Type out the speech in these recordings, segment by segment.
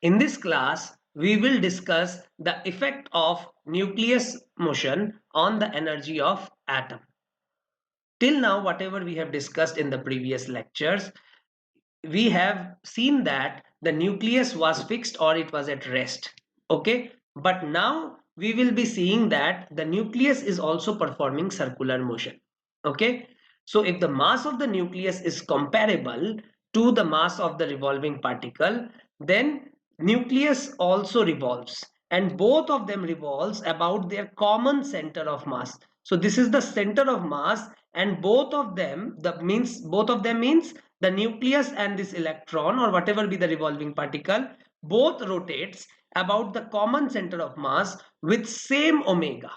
In this class, we will discuss the effect of nucleus motion on the energy of atom. Till now, whatever we have discussed in the previous lectures, we have seen that the nucleus was fixed or it was at rest. Okay, but now we will be seeing that the nucleus is also performing circular motion. Okay, so if the mass of the nucleus is comparable to the mass of the revolving particle, then nucleus also revolves, and both of them revolves about their common center of mass. So this is the center of mass, and both of them means the nucleus and this electron or whatever be the revolving particle both rotates about the common center of mass with same omega.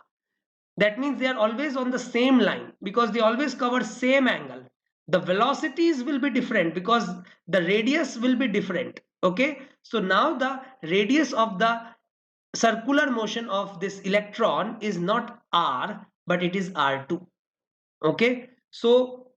That means they are always on the same line because they always cover same angle. The velocities will be different because the radius will be different. Okay, so now the radius of the circular motion of this electron is not r but it is r2. Okay, so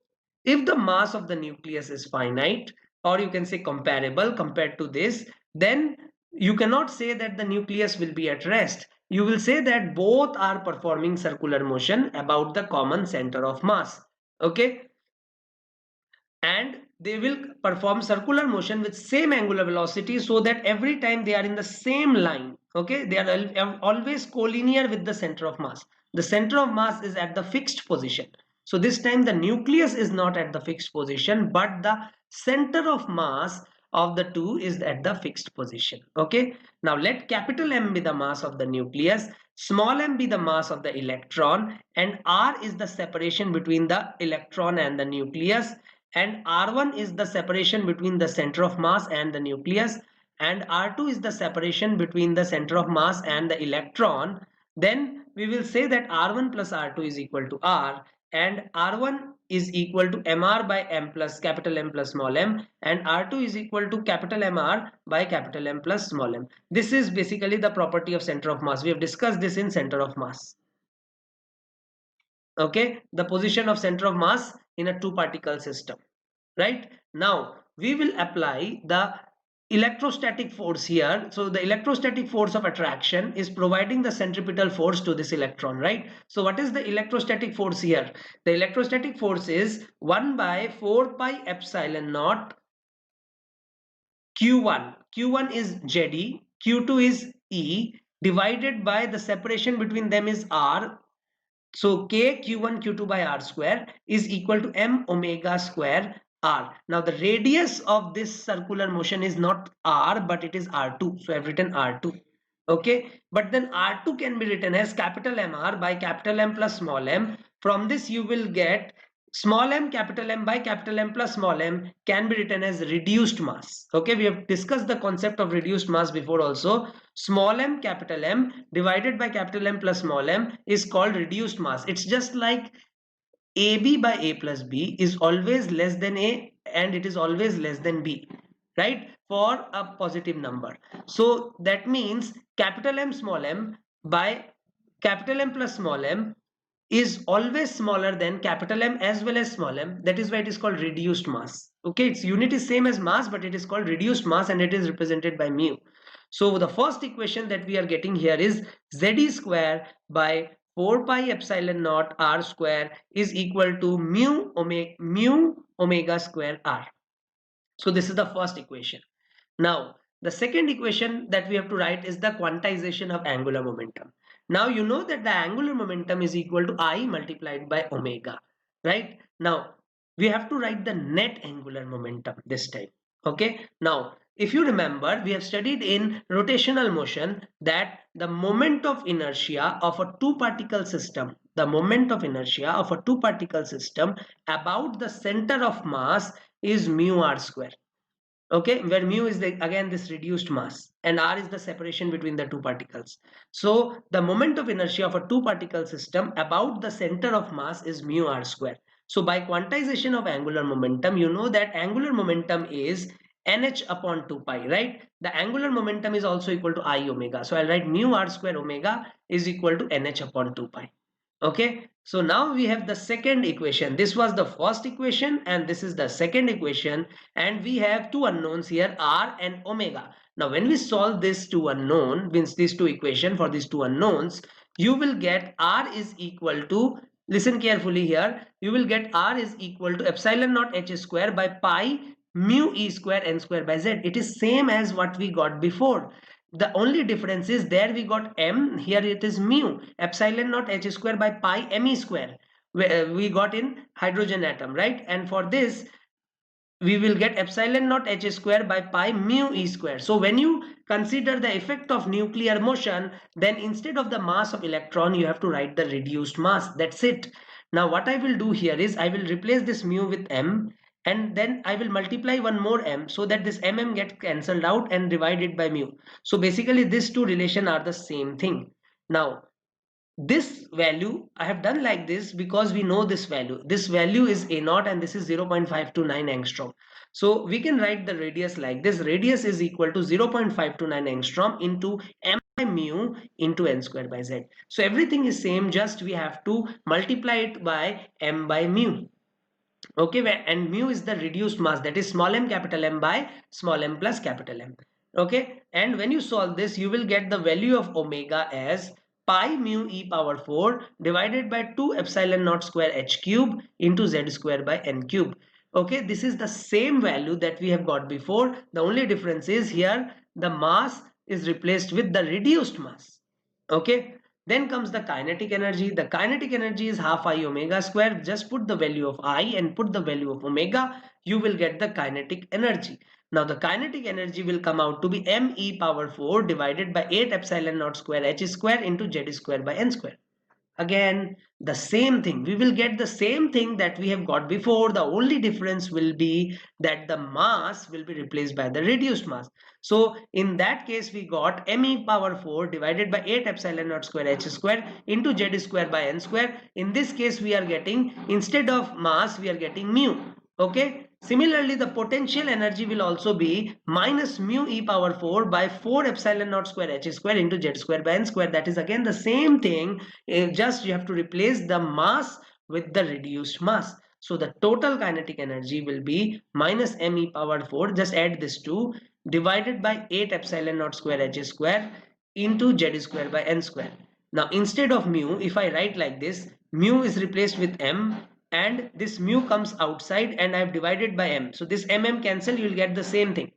if the mass of the nucleus is finite, or you can say comparable compared to this, then you cannot say that the nucleus will be at rest. You will say that both are performing circular motion about the common center of mass. Okay, and they will perform circular motion with same angular velocity, so that every time they are in the same line. Okay, they are always collinear with the center of mass. The center of mass is at the fixed position, so this time the nucleus is not at the fixed position, but the center of mass of the two is at the fixed position. Okay, now let capital M be the mass of the nucleus, small m be the mass of the electron, and r is the separation between the electron and the nucleus, and r1 is the separation between the center of mass and the nucleus, and r2 is the separation between the center of mass and the electron. Then we will say that r1 plus r2 is equal to r, and r1 is equal to mr by m plus capital M plus small m, and r2 is equal to capital Mr by capital M plus small m. This is basically the property of center of mass. We have discussed this in center of mass. Okay, the position of center of mass in a two particle system. Right, now we will apply the electrostatic force here. So the electrostatic force of attraction is providing the centripetal force to this electron, right? So what is the electrostatic force here? The electrostatic force is 1 by 4 pi epsilon naught q1. Q1 is Jd, q2 is E, divided by the separation between them is r. So k q1 q2 by r square is equal to m omega square r. Now the radius of this circular motion is not r but it is r2. So I have written r2. Okay, but then r2 can be written as capital Mr by capital M plus small m. From this you will get small m capital M by capital M plus small m can be written as reduced mass. Okay, we have discussed the concept of reduced mass before also. Small m capital M divided by capital M plus small m is called reduced mass. It's just like AB by A plus B is always less than A and it is always less than B, right, for a positive number. So that means capital M small m by capital M plus small m is always smaller than capital M as well as small m. That is why it is called reduced mass. Okay, its unit is same as mass but it is called reduced mass and it is represented by mu. So the first equation that we are getting here is Ze square by 4 pi epsilon naught r square is equal to mu omega square r. So this is the first equation. Now the second equation that we have to write is the quantization of angular momentum. Now you know that the angular momentum is equal to I multiplied by omega, right? Now we have to write the net angular momentum this time. Okay, now if you remember, we have studied in rotational motion that the moment of inertia of a two particle system, about the center of mass is mu r square. Okay, where mu is again this reduced mass and r is the separation between the two particles. So the moment of inertia of a two particle system about the center of mass is mu r square. So by quantization of angular momentum, you know that angular momentum is nh upon 2 pi, right? The angular momentum is also equal to I omega. So I'll write mu r square omega is equal to nh upon 2 pi. Okay, So now we have the second equation. This was the first equation and this is the second equation, and we have two unknowns here, r and omega. Now when we solve this two unknown, means these two equation for these two unknowns, you will get r is equal to, listen carefully here, you will get r is equal to epsilon naught h square by pi mu e square n square by z. It is same as what we got before. The only difference is there we got m, here it is mu, epsilon naught h square by pi me square, we got in hydrogen atom, right? And for this we will get epsilon naught h square by pi mu e square. So when you consider the effect of nuclear motion, then instead of the mass of electron you have to write the reduced mass. That's it. Now what I will do here is I will replace this mu with m, and then I will multiply one more m, so that this gets cancelled out and divided by mu. So basically these two relation are the same thing. Now this value I have done like this because we know this value. This value is a naught and this is 0.529 angstrom. So we can write the radius like this. Radius is equal to 0.529 angstrom into m by mu into n square by z. So everything is same, just we have to multiply it by m by mu. Okay, and mu is the reduced mass, that is small m capital M by small m plus capital M. Okay, and when you solve this you will get the value of omega as pi mu e power 4 divided by 2 epsilon naught square h cube into z square by n cube. Okay, this is the same value that we have got before. The only difference is here the mass is replaced with the reduced mass. Okay, then comes the kinetic energy. The kinetic energy is half I omega square. Just put the value of I and put the value of omega. You will get the kinetic energy. Now the kinetic energy will come out to be m e power 4 divided by 8 epsilon naught square h square into z square by n square. Again the same thing, we will get the same thing that we have got before. The only difference will be that the mass will be replaced by the reduced mass. So in that case we got me power 4 divided by 8 epsilon naught square h square into z square by n square. In this case we are getting, instead of mass we are getting mu. Okay, similarly the potential energy will also be minus mu e power 4 by 4 epsilon naught square h square into z square by n square. That is again the same thing, just you have to replace the mass with the reduced mass. So the total kinetic energy will be minus m e power 4, just add this 2, divided by 8 epsilon naught square h square into z square by n square. Now instead of mu, if I write like this, mu is replaced with m and this mu comes outside and I have divided by m. So this cancel, you will get the same thing.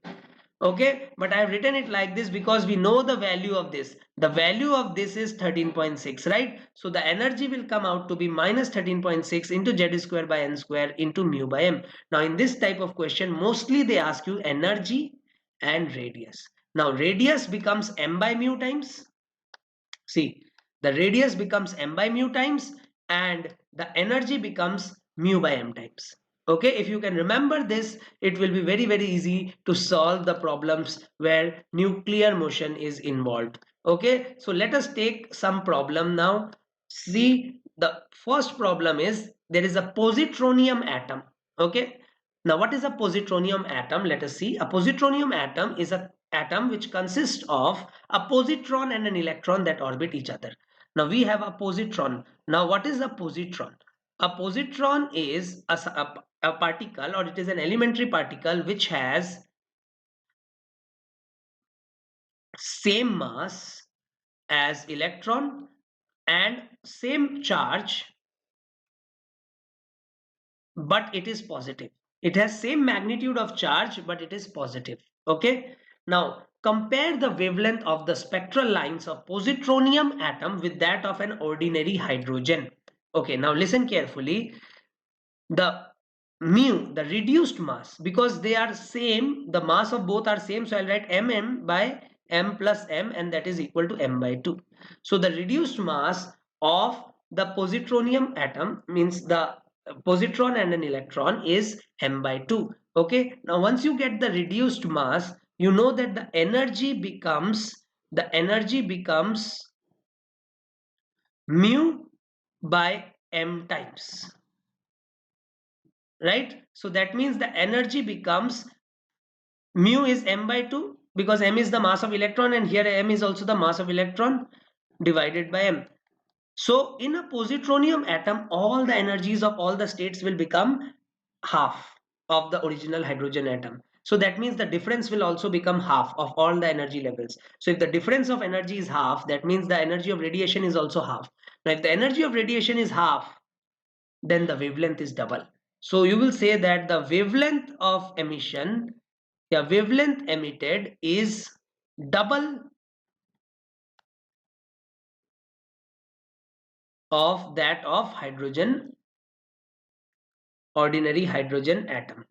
Okay, but I have written it like this because we know the value of this. The value of this is 13.6, right? So the energy will come out to be minus 13.6 into z square by n square into mu by m. Now in this type of question mostly they ask you energy and radius. Now radius becomes m by mu times. See, the radius becomes m by mu times and the energy becomes mu by m times. Okay, if you can remember this, it will be very easy to solve the problems where nuclear motion is involved. Okay, so let us take some problem now. See, the first problem is there is a positronium atom. Okay, now what is a positronium atom? Let us see. A positronium atom is a atom which consists of a positron and an electron that orbit each other. Now we have a positron. Now what is a positron? A positron is a particle, or it is an elementary particle which has same mass as electron and same charge, but it is positive. It has same magnitude of charge, but it is positive. Okay, now compare the wavelength of the spectral lines of positronium atom with that of an ordinary hydrogen. Okay, now listen carefully. The mu, the reduced mass, because they are same, the mass of both are same, so I'll write by m plus m, and that is equal to m by 2. So the reduced mass of the positronium atom, means the positron and an electron, is m by 2. Okay, now once you get the reduced mass, you know that the energy becomes mu by m times, right? So that means the energy becomes, mu is m by 2 because m is the mass of electron and here m is also the mass of electron, divided by m. So in a positronium atom, all the energies of all the states will become half of the original hydrogen atom. So that means the difference will also become half of all the energy levels. So if the difference of energy is half, that means the energy of radiation is also half. Now if the energy of radiation is half, then the wavelength is double. So you will say that the wavelength of emission, yeah, wavelength emitted is double of that of hydrogen, ordinary hydrogen atom.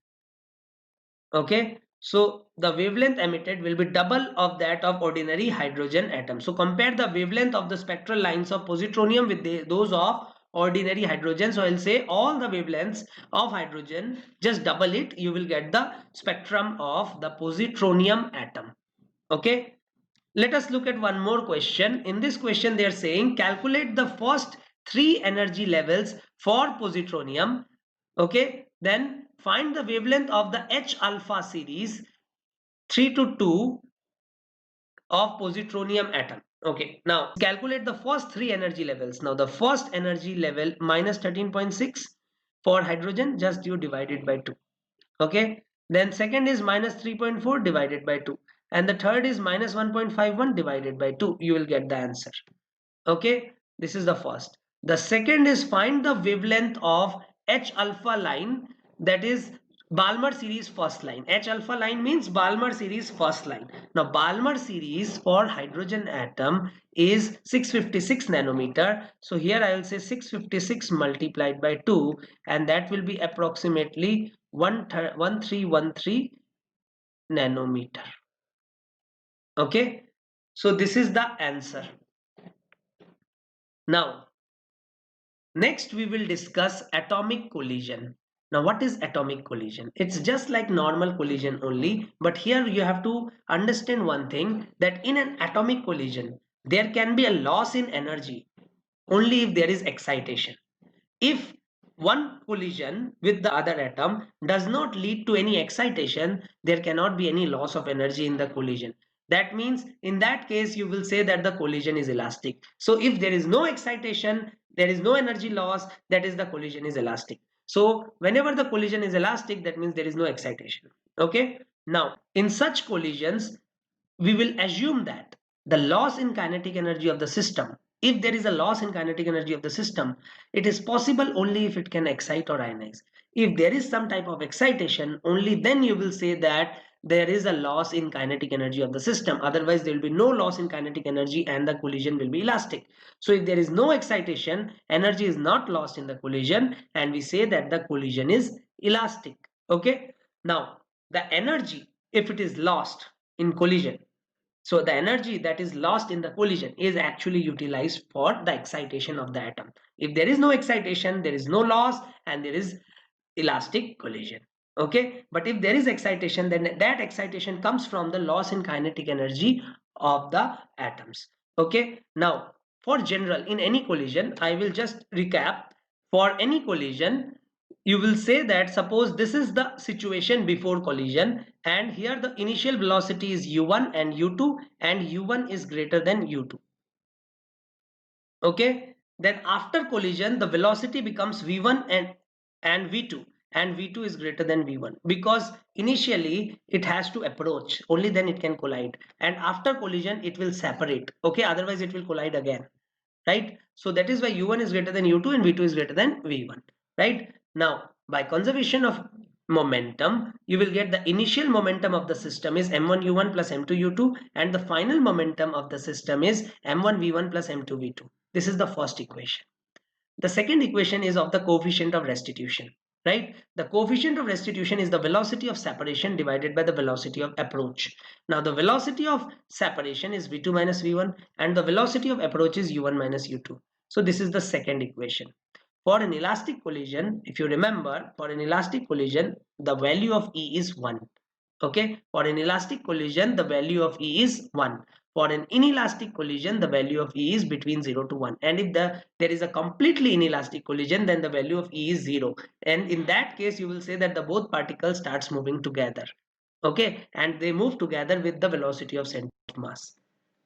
Okay, so the wavelength emitted will be double of that of ordinary hydrogen atom. So compare the wavelength of the spectral lines of positronium with those of ordinary hydrogen. So I'll say all the wavelengths of hydrogen, just double it, you will get the spectrum of the positronium atom. Okay, let us look at one more question. In this question they are saying calculate the first three energy levels for positronium. Okay, then find the wavelength of the H alpha series 3 to 2 of positronium atom. Okay, now calculate the first three energy levels. Now the first energy level minus 13.6 for hydrogen, just you divide it by 2. Okay, then second is minus 3.4 divided by 2, and the third is minus 1.51 divided by 2. You will get the answer. Okay, this is the first. The second is find the wavelength of H alpha line, that is Balmer series first line. H alpha line means Balmer series first line. Now Balmer series for hydrogen atom is 656 nanometer. So here I will say 656 multiplied by 2, and that will be approximately 1313 nanometer. Okay, so this is the answer. Now next we will discuss atomic collision. Now what is atomic collision? It's just like normal collision only, but here you have to understand one thing, that in an atomic collision there can be a loss in energy only if there is excitation. If one collision with the other atom does not lead to any excitation, there cannot be any loss of energy in the collision. That means in that case you will say that the collision is elastic. So if there is no excitation, there is no energy loss, that is the collision is elastic. So whenever the collision is elastic, that means there is no excitation. Okay, now in such collisions we will assume that the loss in kinetic energy of the system, if there is a loss in kinetic energy of the system, it is possible only if it can excite or ionize. If there is some type of excitation, only then you will say that there is a loss in kinetic energy of the system. Otherwise there will be no loss in kinetic energy and the collision will be elastic. So if there is no excitation, energy is not lost in the collision, and we say that the collision is elastic. Okay, now the energy, if it is lost in collision, so the energy that is lost in the collision is actually utilized for the excitation of the atom. If there is no excitation, there is no loss and there is elastic collision. Okay, but if there is excitation, then that excitation comes from the loss in kinetic energy of the atoms. Okay, now for general, in any collision, I will just recap. For any collision, you will say that suppose this is the situation before collision, and here the initial velocity is u1 and u2, and u1 is greater than u2. Okay, then after collision the velocity becomes v1 and v2, and v2 is greater than v1, because initially it has to approach, only then it can collide, and after collision it will separate. Okay, otherwise it will collide again, right? So that is why u1 is greater than u2 and v2 is greater than v1, right? Now by conservation of momentum, you will get the initial momentum of the system is m1 u1 plus m2 u2, and the final momentum of the system is m1 v1 plus m2 v2. This is the first equation. The second equation is of the coefficient of restitution, right? The coefficient of restitution is the velocity of separation divided by the velocity of approach. Now the velocity of separation is v2 minus v1, and the velocity of approach is u1 minus u2. So this is the second equation. For an elastic collision, if you remember, for an elastic collision the value of E is 1. Okay, for an elastic collision the value of E is 1. For an inelastic collision the value of E is between 0 to 1, and if there is a completely inelastic collision, then the value of E is 0, and in that case you will say that the both particles starts moving together. Okay, and they move together with the velocity of center of mass.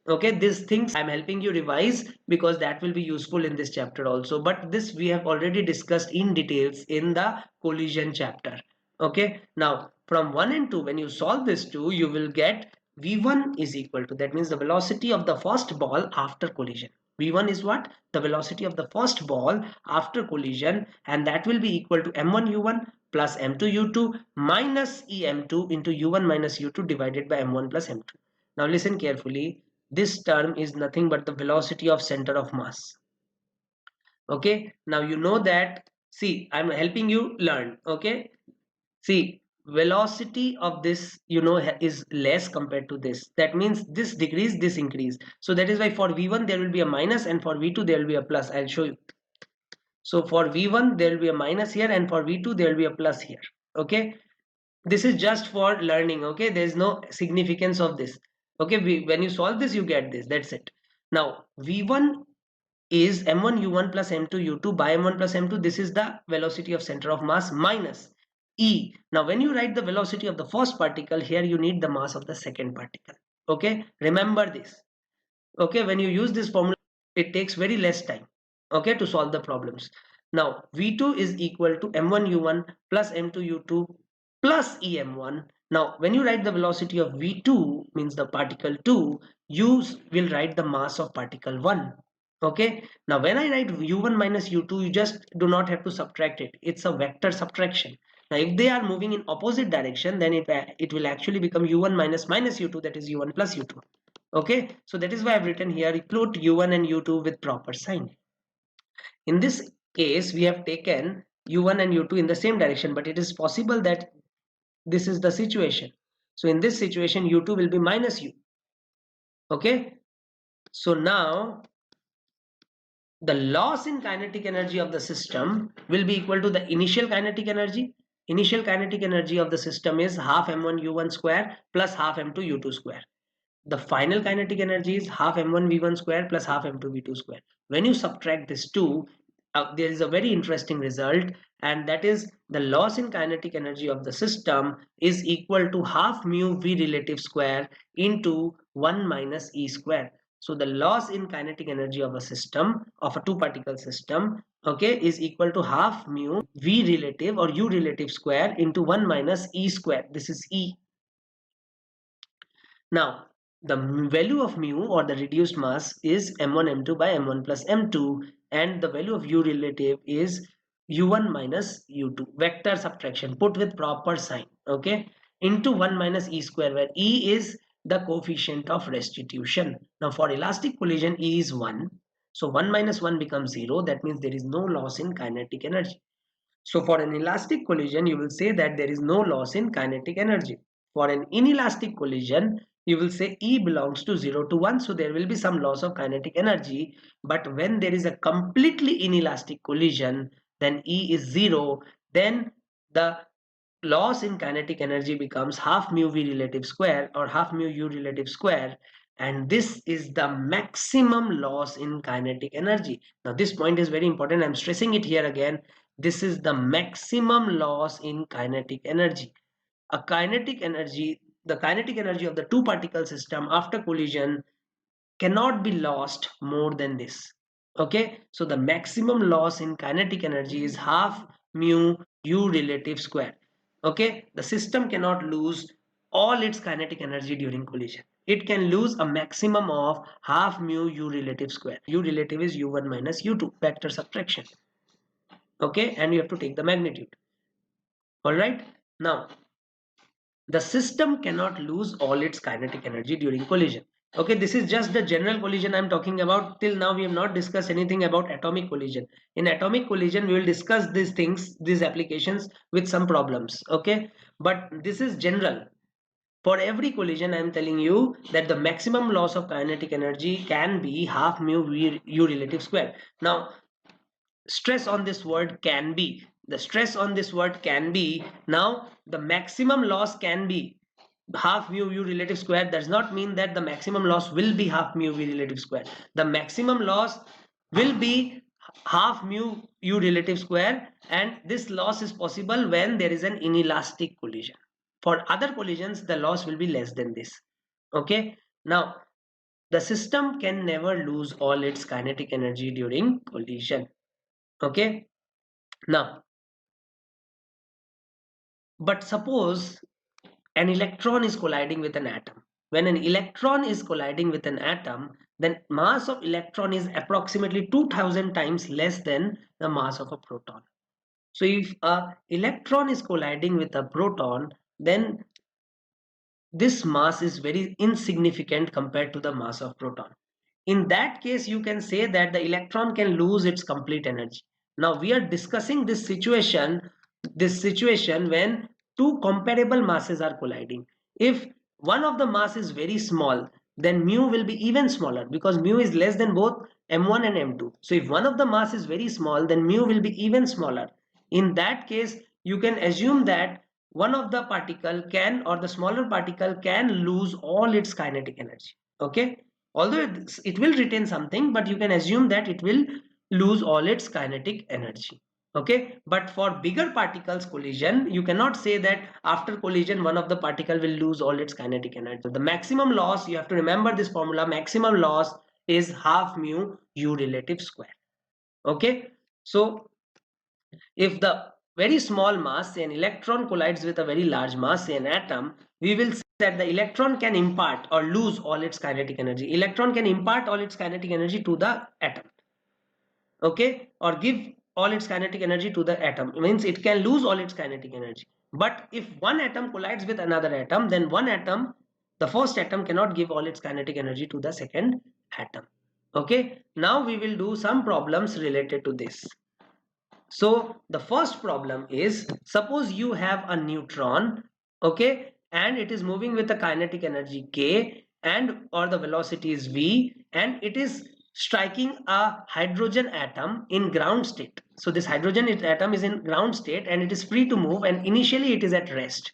Okay, these things I'm helping you revise because that will be useful in this chapter also, but this we have already discussed in details in the collision chapter. Okay, now from 1 and 2, when you solve this 2, you will get v1 is equal to, that means the velocity of the first ball after collision. v1 is what? The velocity of the first ball after collision, and that will be equal to m1 u1 plus m2 u2 minus em2 into u1 minus u2 divided by m1 plus m2. Now listen carefully, this term is nothing but the velocity of center of mass. Okay, now you know that, see, I'm helping you learn. Okay, see, velocity of this, you know, is less compared to this. That means this decrease, this increase. So that is why for v1 there will be a minus, and for v2 there will be a plus. I'll show you. So for v1 there will be a minus here, and for v2 there will be a plus here. Okay, this is just for learning. Okay, there is no significance of this. Okay, when you solve this you get this, that's it. Now v1 is m1 u1 plus m2 u2 by m1 plus m2. This is the velocity of center of mass minus e. Now when you write the velocity of the first particle, here you need the mass of the second particle. Okay, remember this. Okay, when you use this formula it takes very less time, okay, to solve the problems. Now v2 is equal to m1 u1 plus m2 u2 plus em1. Now when you write the velocity of v2, means the particle 2, you will write the mass of particle 1. Okay, now when I write u1 minus u2, you just do not have to subtract it. It's a vector subtraction. Now if they are moving in opposite direction, then it will actually become u1 minus minus u2, that is u1 plus u2. Okay, so that is why I've written here put u1 and u2 with proper sign. In this case we have taken u1 and u2 in the same direction, but it is possible that this is the situation. So in this situation u2 will be minus u. Okay, so now the loss in kinetic energy of the system will be equal to the initial kinetic energy. Initial kinetic energy of the system is half m1 u1 square plus half m2 u2 square. The final kinetic energy is half m1 v1 square plus half m2 v2 square. When you subtract this two, there is a very interesting result, and that is the loss in kinetic energy of the system is equal to half mu v relative square into 1 minus e square. So the loss in kinetic energy of a system, of a two particle system, okay, is equal to half mu v relative or u relative square into 1 minus e square. This is e. Now the value of mu or the reduced mass is m1 m2 by m1 plus m2, and the value of u relative is u1 minus u2. Vector subtraction put with proper sign, okay, into 1 minus e square, where e is the coefficient of restitution. Now for elastic collision e is 1, so 1 minus 1 becomes 0. That means there is no loss in kinetic energy. So for an elastic collision, you will say that there is no loss in kinetic energy. For an inelastic collision, you will say E belongs to 0 to 1. So there will be some loss of kinetic energy. But when there is a completely inelastic collision, then E is 0. Then the loss in kinetic energy becomes half mu V relative square or half mu U relative square. And this is the maximum loss in kinetic energy. Now this point is very important. I'm stressing it here again. This is the maximum loss in kinetic energy. A kinetic energy, the kinetic energy of the two particle system after collision cannot be lost more than this. Okay, so the maximum loss in kinetic energy is half mu u relative square. Okay, the system cannot lose all its kinetic energy during collision. It can lose a maximum of half mu u relative square. U relative is u1 minus u2, vector subtraction. Okay, and you have to take the magnitude. All right, now the system cannot lose all its kinetic energy during collision. Okay, this is just the general collision I'm talking about. Till now we have not discussed anything about atomic collision. In atomic collision we will discuss these things, these applications with some problems. Okay, but this is general. For every collision I am telling you that the maximum loss of kinetic energy can be half mu u relative square. Now stress on this word can be. The stress on this word can be. Now the maximum loss can be half mu u relative square. Does not mean that the maximum loss will be half mu v relative square. The maximum loss will be half mu u relative square, and this loss is possible when there is an inelastic collision. For other collisions the loss will be less than this. Okay, now the system can never lose all its kinetic energy during collision. Okay. Now, but suppose an electron is colliding with an atom. When an electron is colliding with an atom, then mass of electron is approximately 2000 times less than the mass of a proton. So if a electron is colliding with a proton, then this mass is very insignificant compared to the mass of proton. In that case, you can say that the electron can lose its complete energy. Now we are discussing this situation when two comparable masses are colliding. If one of the mass is very small, then mu will be even smaller because mu is less than both m1 and m2. So if one of the mass is very small, then mu will be even smaller. In that case, you can assume that one of the particle can, or the smaller particle can lose all its kinetic energy. Okay, although it will retain something, but you can assume that it will lose all its kinetic energy. Okay, but for bigger particles collision, you cannot say that after collision one of the particle will lose all its kinetic energy. So the maximum loss, you have to remember this formula, maximum loss is half mu u relative square. Okay, so if the very small mass, say an electron, collides with a very large mass, say an atom, we will see that the electron can impart or lose all its kinetic energy. Electron can impart all its kinetic energy to the atom. Okay, or give all its kinetic energy to the atom. It means it can lose all its kinetic energy. But if one atom collides with another atom, then one atom, the first atom, cannot give all its kinetic energy to the second atom. Okay, now we will do some problems related to this. So the first problem is, suppose you have a neutron, okay, and it is moving with a kinetic energy k, and or the velocity is v, and it is striking a hydrogen atom in ground state. So this hydrogen atom is in ground state and it is free to move, and initially it is at rest.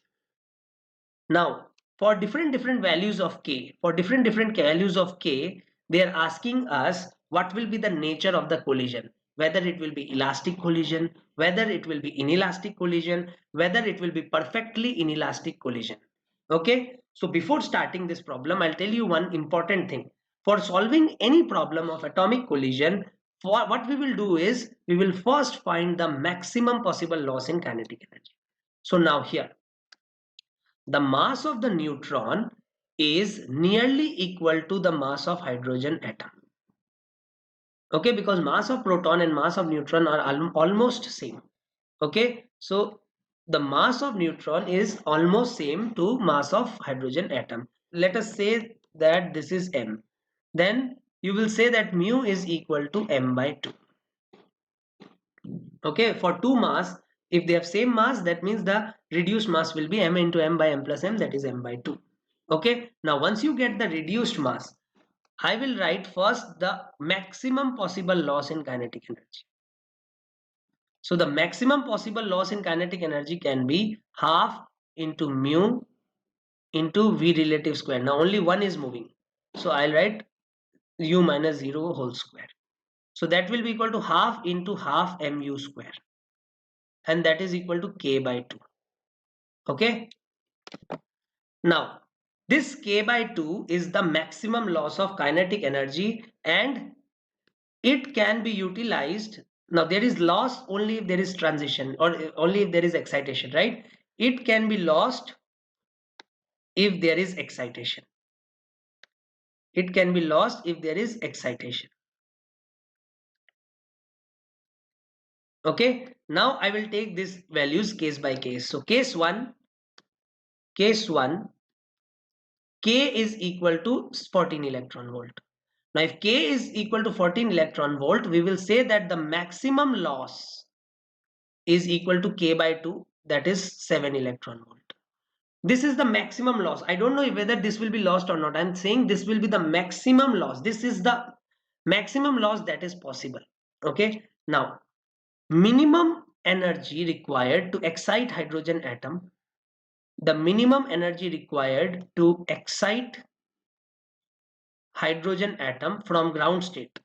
Now for different values of k, they are asking us what will be the nature of the collision, whether it will be elastic collision, whether it will be inelastic collision, whether it will be perfectly inelastic collision. Okay, so before starting this problem, I'll tell you one important thing. For solving any problem of atomic collision, what we will do is we will first find the maximum possible loss in kinetic energy. So now here, the mass of the neutron is nearly equal to the mass of hydrogen atom. Okay, because mass of proton and mass of neutron are almost same. Okay, so the mass of neutron is almost same to mass of hydrogen atom. Let us say that this is m. Then you will say that mu is equal to m by 2. Okay, for two mass, if they have same mass, that means the reduced mass will be m into m by m plus m, that is m by 2. Okay, now once you get the reduced mass, I will write first the maximum possible loss in kinetic energy. So the maximum possible loss in kinetic energy can be half into mu into v relative square. Now only one is moving, so I'll write u minus 0 whole square. So that will be equal to half into half mu square, and that is equal to k by 2. Okay, now this k by 2 is the maximum loss of kinetic energy, and it can be utilized. Now there is loss only if there is transition, or only if there is excitation, right? It can be lost if there is excitation. It can be lost if there is excitation. Okay, now I will take these values case by case. So case 1, k is equal to 14 electron volt. Now if k is equal to 14 electron volt, we will say that the maximum loss is equal to k by 2, that is 7 electron volt. This is the maximum loss. I don't know whether this will be lost or not. I'm saying this will be the maximum loss. This is the maximum loss that is possible. Okay, now minimum energy required to excite hydrogen atom, the minimum energy required to excite hydrogen atom from ground state,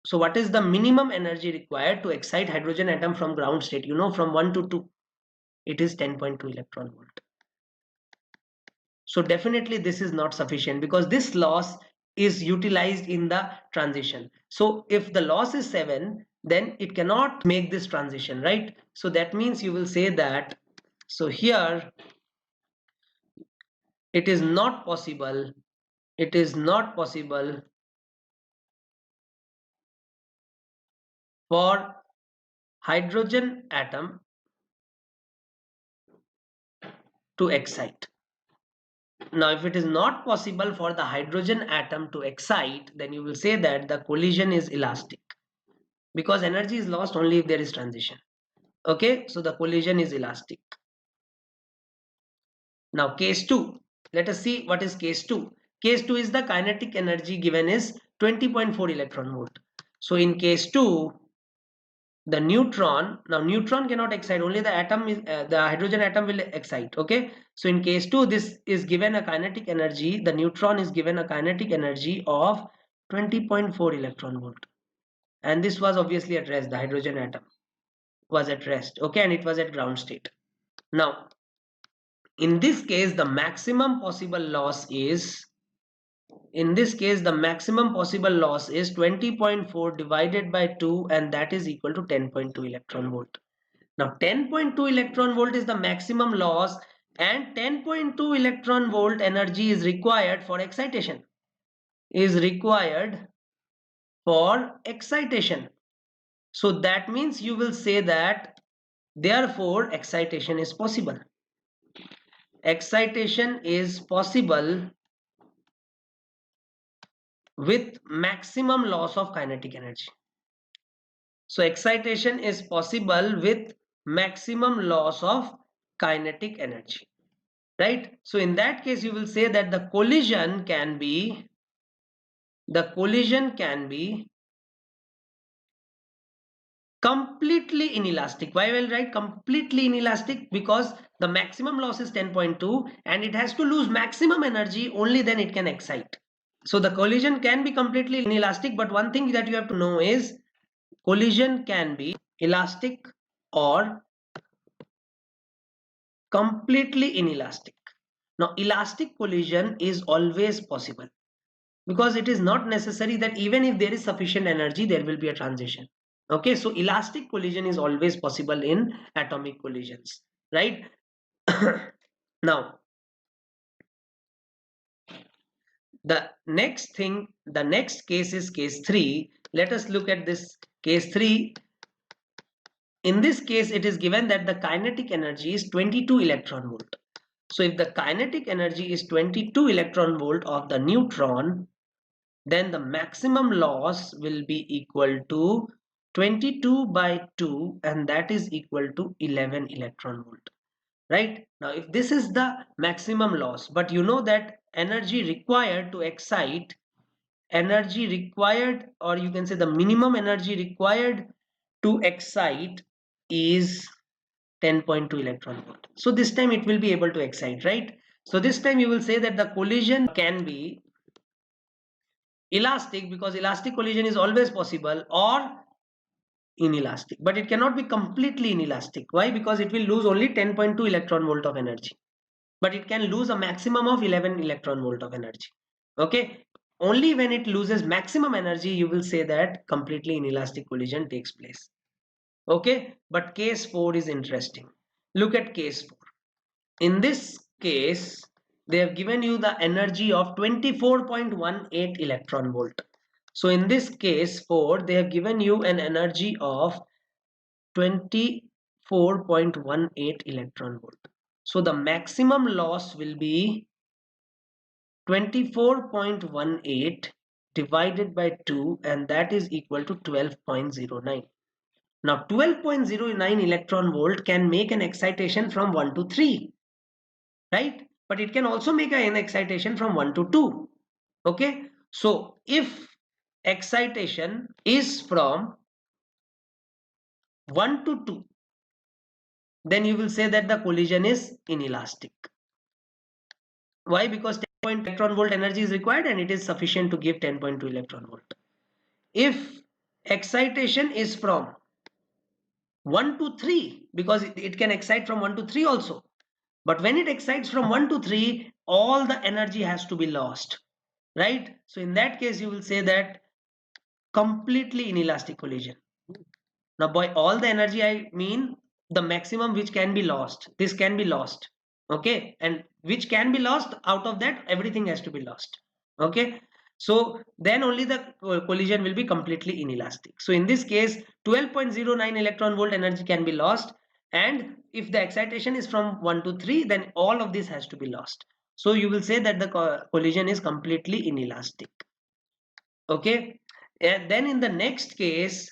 so what is the minimum energy required to excite hydrogen atom from ground state? You know, from 1 to 2, it is 10.2 electron volt. So definitely this is not sufficient because this loss is utilized in the transition. So if the loss is 7, then it cannot make this transition, right? So that means you will say that, so here it is not possible, it is not possible for hydrogen atom to excite. Now, if it is not possible for the hydrogen atom to excite, then you will say that the collision is elastic because energy is lost only if there is transition. Okay, so the collision is elastic. Now, case 2. Let us see what is case 2. Case 2 is the kinetic energy given is 20.4 electron volt. So, in case 2, the neutron, now neutron cannot excite, only the atom is the hydrogen atom will excite. Okay, so in case 2 this is given a kinetic energy, the neutron is given a kinetic energy of 20.4 electron volt, and this was obviously at rest, the hydrogen atom was at rest. Okay, and it was at ground state. Now in this case the maximum possible loss is, in this case the maximum possible loss is 20.4 divided by 2, and that is equal to 10.2 electron volt. Now 10.2 electron volt is the maximum loss, and 10.2 electron volt energy is required for excitation. Is required for excitation. So that means you will say that therefore excitation is possible. Excitation is possible with maximum loss of kinetic energy. So excitation is possible with maximum loss of kinetic energy. Right? So in that case, you will say that the collision can be completely inelastic. Why will I write completely inelastic? Because the maximum loss is 10.2 and it has to lose maximum energy, only then it can excite. So the collision can be completely inelastic, but one thing that you have to know is collision can be elastic or completely inelastic. Now elastic collision is always possible, because it is not necessary that even if there is sufficient energy there will be a transition. Okay, so elastic collision is always possible in atomic collisions, right? Now the next case is case 3. Let us look at this case 3. In this case it is given that the kinetic energy is 22 electron volt. So if the kinetic energy is 22 electron volt of the neutron, then the maximum loss will be equal to 22 by 2, and that is equal to 11 electron volt. Right? Now if this is the maximum loss, but you know that energy required to excite, energy required, or you can say the minimum energy required to excite is 10.2 electron volt. So this time it will be able to excite, right? So this time you will say that the collision can be elastic, because elastic collision is always possible, or inelastic, but it cannot be completely inelastic. Why? Because it will lose only 10.2 electron volt of energy, but it can lose a maximum of 11 electron volt of energy. Okay, only when it loses maximum energy you will say that completely inelastic collision takes place. Okay, but case 4 is interesting. Look at case 4. In this case they have given you the energy of 24.18 electron volt. So in this case 4 they have given you an energy of 24.18 electron volt. So the maximum loss will be 24.18 divided by 2, and that is equal to 12.09. Now 12.09 electron volt can make an excitation from 1 to 3, right? But it can also make an excitation from 1 to 2. Okay, so if excitation is from 1 to 2, then you will say that the collision is inelastic. Why? Because 10 electron volt energy is required and it is sufficient to give 10.2 electron volt. If excitation is from 1 to 3, because it can excite from 1 to 3 also, But when it excites from 1 to 3, all the energy has to be lost, right? So in that case, you will say that completely inelastic collision. Now by all the energy, I mean the maximum which can be lost. This can be lost. Okay. And which can be lost, out of that, everything has to be lost. Okay. So then only the collision will be completely inelastic. So in this case, 12.09 electron volt energy can be lost. And if the excitation is from 1 to 3, then all of this has to be lost. So you will say that the collision is completely inelastic. Okay. And then in the next case,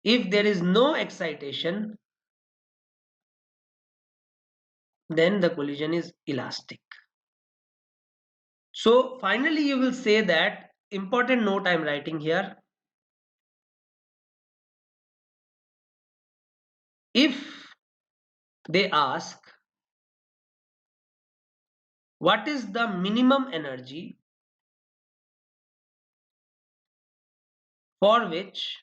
if there is no excitation, then the collision is elastic. So finally you will say that, important note I am writing here, if they ask what is the minimum energy for which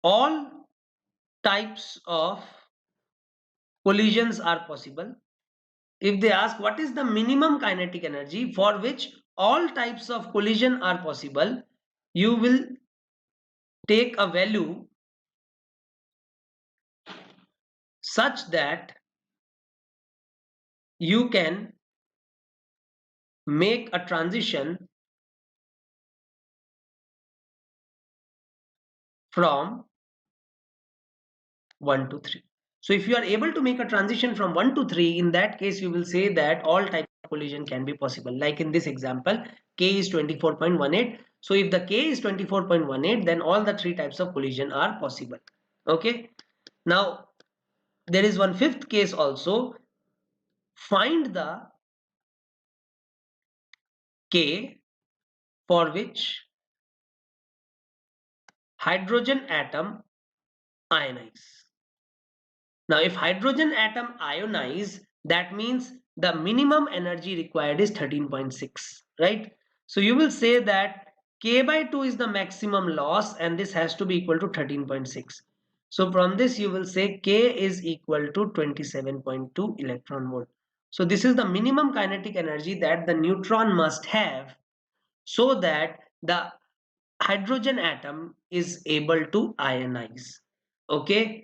all types of collisions are possible, if they ask what is the minimum kinetic energy for which all types of collision are possible, you will take a value such that you can make a transition from 1 to 3. So if you are able to make a transition from 1 to 3, in that case you will say that all types of collision can be possible. Like in this example, K is 24.18. So if the K is 24.18, then all the three types of collision are possible. Okay. Now there is one fifth case also. Find the K for which hydrogen atom ionize. Now, if hydrogen atom ionize, that means the minimum energy required is 13.6, right? So you will say that K by 2 is the maximum loss and this has to be equal to 13.6. So from this you will say K is equal to 27.2 electron volt. So this is the minimum kinetic energy that the neutron must have so that the hydrogen atom is able to ionize. Okay.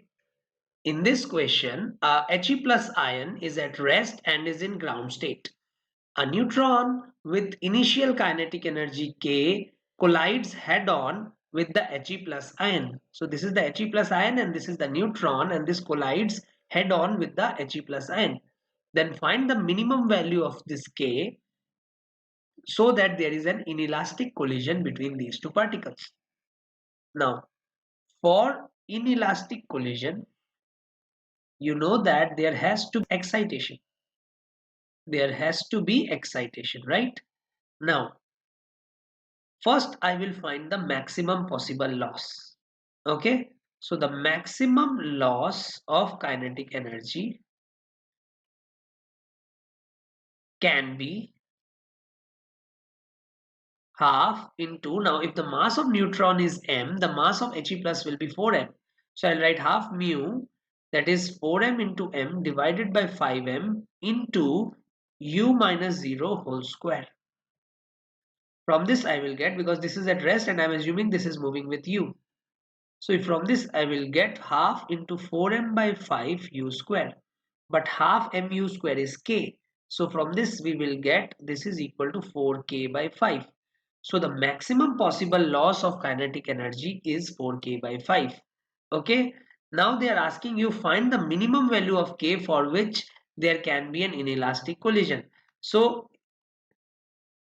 In this question, a He plus ion is at rest and is in ground state. A neutron with initial kinetic energy K collides head-on with the He plus ion. So this is the He plus ion and this is the neutron, and this collides head-on with the He plus ion. Then find the minimum value of this K so that there is an inelastic collision between these two particles. Now, for inelastic collision, you know that there has to be excitation. There has to be excitation, right? Now, first I will find the maximum possible loss. Okay, so the maximum loss of kinetic energy can be half into, now if the mass of neutron is m, the mass of He plus will be 4m. So I'll write half mu, that is 4m into m divided by 5m into u minus 0 whole square. From this I will get, because this is at rest and I'm assuming this is moving with u. So from this I will get half into 4m by 5 u square. But half mu square is k. So from this we will get this is equal to 4k by 5. So the maximum possible loss of kinetic energy is 4k by 5. Okay. Now they are asking you find the minimum value of k for which there can be an inelastic collision. So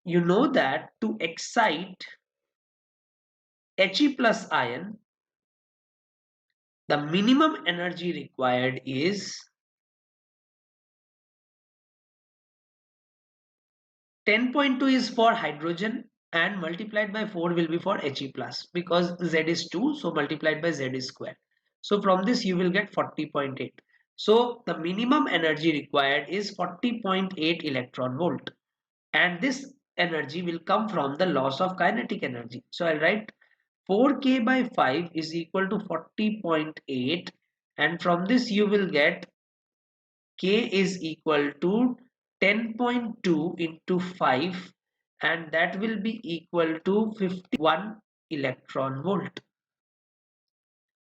you know that to excite He plus ion, the minimum energy required is 10.2 is for hydrogen and multiplied by 4 will be for He plus, because Z is 2, so multiplied by Z is square. So from this you will get 40.8. So the minimum energy required is 40.8 electron volt, and this energy will come from the loss of kinetic energy. So I'll write 4k by 5 is equal to 40.8, and from this you will get K is equal to 10.2 into 5, and that will be equal to 51 electron volt.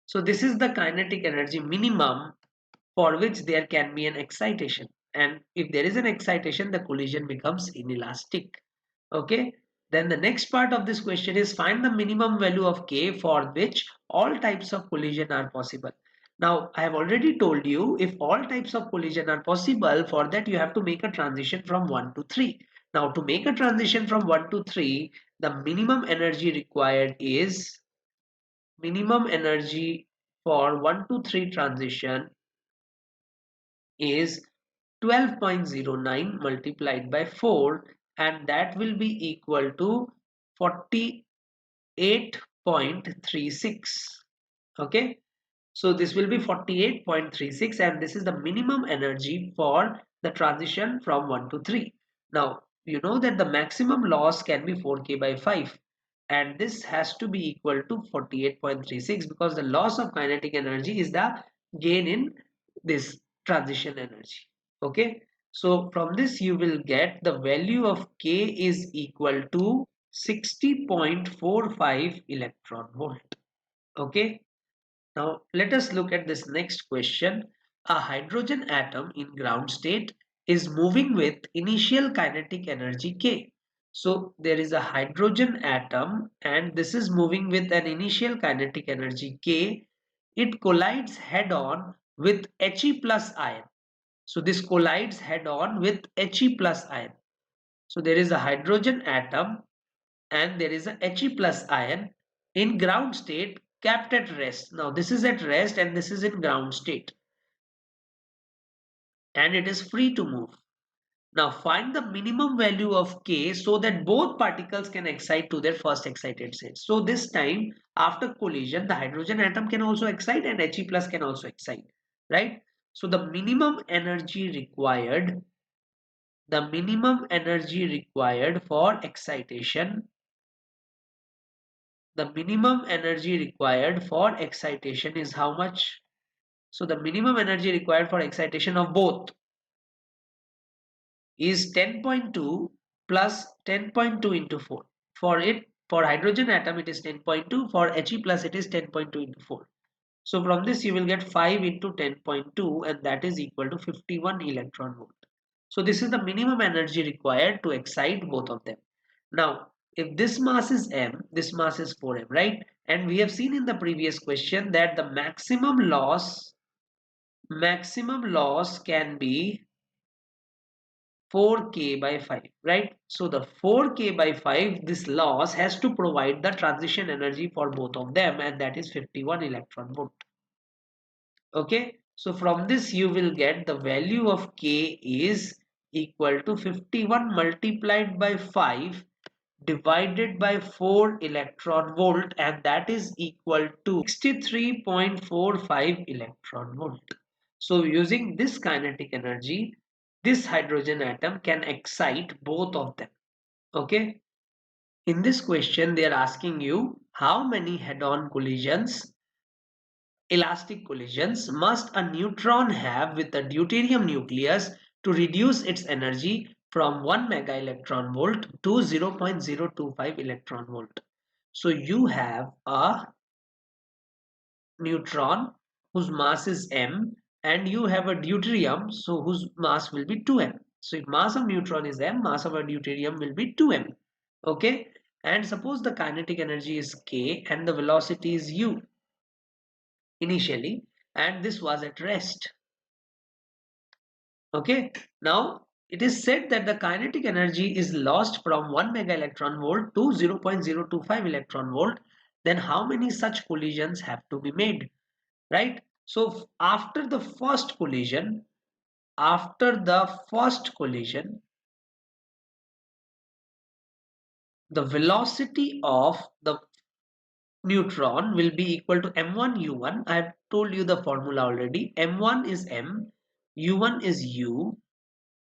So this is the kinetic energy minimum for which there can be an excitation, and if there is an excitation, the collision becomes inelastic. Okay, then the next part of this question is find the minimum value of K for which all types of collision are possible. Now I have already told you, if all types of collision are possible, for that you have to make a transition from 1 to 3. Now to make a transition from 1 to 3, the minimum energy required is minimum energy for 1 to 3 transition is 12.09 multiplied by 4, and that will be equal to 48.36. Okay, so this will be 48.36, and this is the minimum energy for the transition from 1 to 3. Now you know that the maximum loss can be 4k by 5, and this has to be equal to 48.36 because the loss of kinetic energy is the gain in this transition energy. Okay, so from this you will get the value of K is equal to 60.45 electron volt. Okay, now let us look at this next question. A hydrogen atom in ground state is moving with initial kinetic energy K. So there is a hydrogen atom and this is moving with an initial kinetic energy K. It collides head on with He plus ion. So this collides head on with He plus ion. So there is a hydrogen atom and there is a He plus ion in ground state kept at rest. Now this is at rest and this is in ground state and it is free to move. Now find the minimum value of K so that both particles can excite to their first excited state. So this time after collision the hydrogen atom can also excite and He plus can also excite, right? So the minimum energy required for excitation, the minimum energy required for excitation is how much? So the minimum energy required for excitation of both is 10.2 plus 10.2 into 4. For hydrogen atom it is 10.2, for He plus it is 10.2 into 4. So from this you will get 5 into 10.2 and that is equal to 51 electron volt. So this is the minimum energy required to excite both of them. Now if this mass is m, this mass is 4m, right? And we have seen in the previous question that the maximum loss can be 4k by 5, right? So the 4k by 5, this loss has to provide the transition energy for both of them, and that is 51 electron volt. Okay, so from this you will get the value of K is equal to 51 multiplied by 5 divided by 4 electron volt, and that is equal to 63.45 electron volt. So using this kinetic energy, this hydrogen atom can excite both of them. Okay, in this question they are asking you how many head-on collisions, elastic collisions, must a neutron have with a deuterium nucleus to reduce its energy from 1 mega electron volt to 0.025 electron volt. So you have a neutron whose mass is m and you have a deuterium so whose mass will be 2m. So if mass of neutron is m, mass of a deuterium will be 2m. Okay, and suppose the kinetic energy is k and the velocity is u initially, and this was at rest. Okay, now it is said that the kinetic energy is lost from 1 mega electron volt to 0.025 electron volt. Then how many such collisions have to be made, right? So after the first collision, the velocity of the neutron will be equal to m1 u1. I have told you the formula already. M1 is m, u1 is u,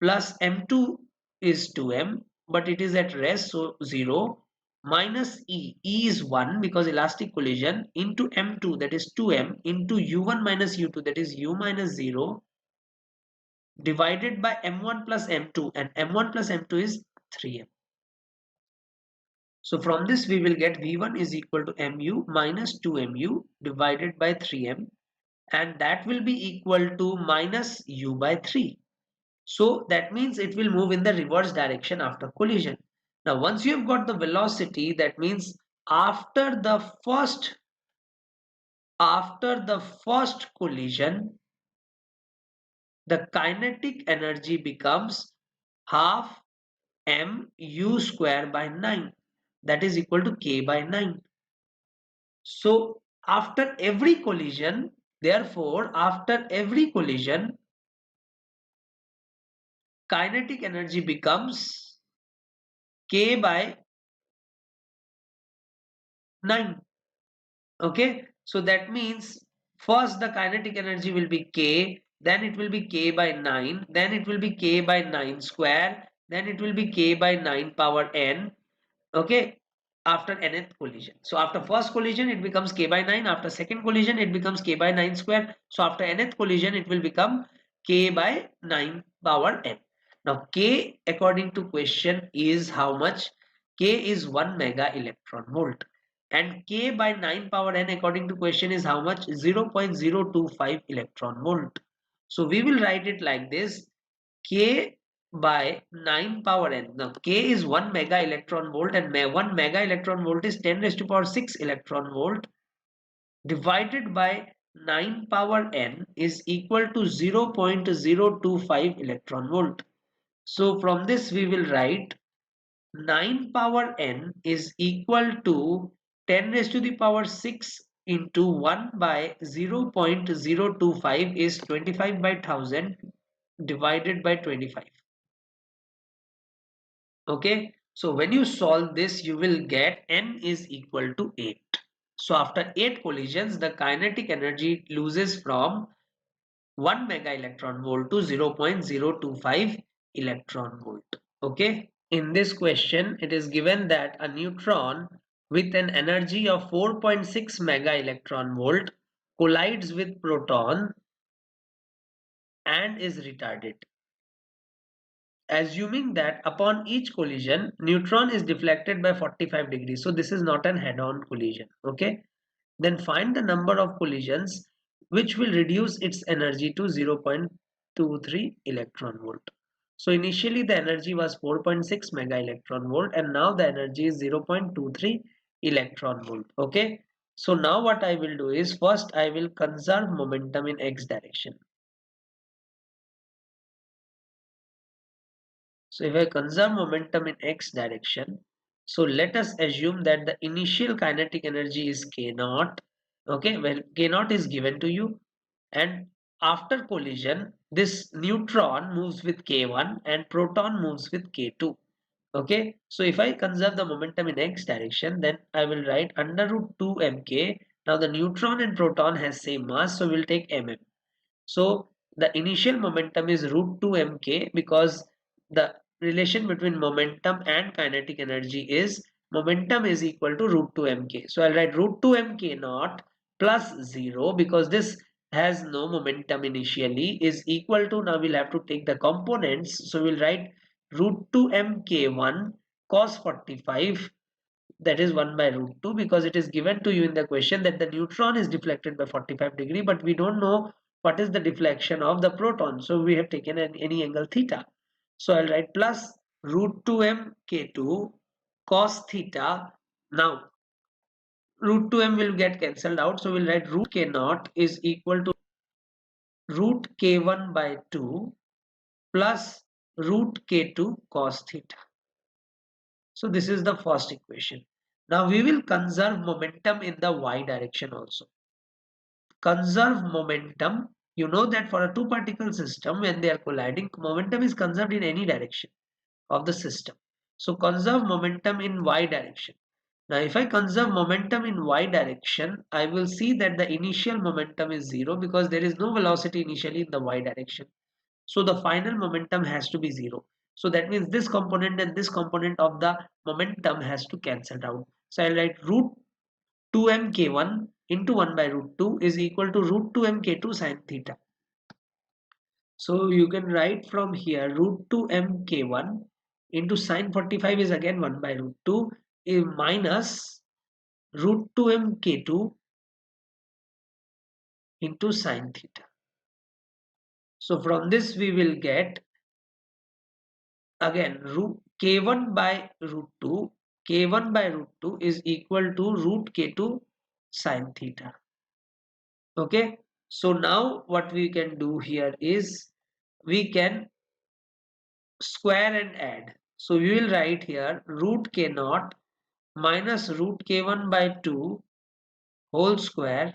plus m2 is 2m, but it is at rest, so 0, minus e is 1 because elastic collision, into m2 that is 2m, into u1 minus u2 that is u minus 0, divided by m1 plus m2, and m1 plus m2 is 3m. So from this we will get v1 is equal to mu minus 2mu divided by 3m, and that will be equal to minus u by 3. So that means it will move in the reverse direction after collision. Now once you have got the velocity, that means after the first collision, the kinetic energy becomes half mu square by 9, that is equal to k by 9. So after every collision, therefore after every collision, kinetic energy becomes k by 9. Okay, so that means first the kinetic energy will be k, then it will be k by 9, then it will be k by 9 square, then it will be k by 9 power n. Okay, after nth collision. So after first collision it becomes k by 9, after second collision it becomes k by 9 square, so after nth collision it will become k by 9 power n. Now k according to question is how much? K is 1 mega electron volt, and k by 9 power n according to question is how much? 0.025 electron volt. So we will write it like this: k by 9 power n. Now k is 1 mega electron volt, and 1 mega electron volt is 10 raised to power 6 electron volt, divided by 9 power n is equal to 0.025 electron volt. So from this we will write 9 power n is equal to 10 raised to the power 6 into 1 by 0.025 is 25 by 1000 divided by 25. Okay, so when you solve this, you will get n is equal to 8. So after 8 collisions, the kinetic energy loses from 1 mega electron volt to 0.025 electron volt. Okay, in this question, it is given that a neutron with an energy of 4.6 mega electron volt collides with proton and is retarded. Assuming that upon each collision neutron is deflected by 45 degrees, so this is not an head-on collision. Okay, then find the number of collisions which will reduce its energy to 0.23 electron volt. So initially the energy was 4.6 mega electron volt, and now the energy is 0.23 electron volt. Okay, so now what I will do is, first I will conserve momentum in x direction. So if I conserve momentum in x direction, so let us assume that the initial kinetic energy is k naught. Okay, well, k naught is given to you, and after collision this neutron moves with k1 and proton moves with k2. Okay, so if I conserve the momentum in x direction, then I will write under root 2 mk. Now the neutron and proton has same mass, so we'll take mm. So the initial momentum is root 2 mk, because the relation between momentum and kinetic energy is momentum is equal to root 2 mk. So I'll write root 2 mk naught plus 0, because this has no momentum initially, is equal to, now we'll have to take the components. So we'll write root 2 mk1 cos 45, that is 1 by root 2, because it is given to you in the question that the neutron is deflected by 45 degree, but we don't know what is the deflection of the proton, so we have taken any angle theta. So I'll write plus root 2m k2 cos theta. Now root 2m will get cancelled out, so we'll write root k naught is equal to root k1 by 2 plus root k2 cos theta. So this is the first equation. Now we will conserve momentum in the y direction also. Conserve momentum. You know that for a two particle system, when they are colliding, momentum is conserved in any direction of the system. So conserve momentum in y direction. Now if I conserve momentum in y direction, I will see that the initial momentum is 0, because there is no velocity initially in the y direction. So the final momentum has to be 0. So that means this component and this component of the momentum has to cancel out. So I'll write root 2m k1 into 1 by root 2 is equal to root 2m k2 sin theta. So you can write from here root 2 m k1 into sine 45 is again 1 by root 2 minus root 2 m k2 into sine theta. So from this we will get again root k1 by root 2, k1 by root 2 is equal to root k2 sine theta. Okay, so now what we can do here is we can square and add. So we will write here root k naught minus root k1 by 2 whole square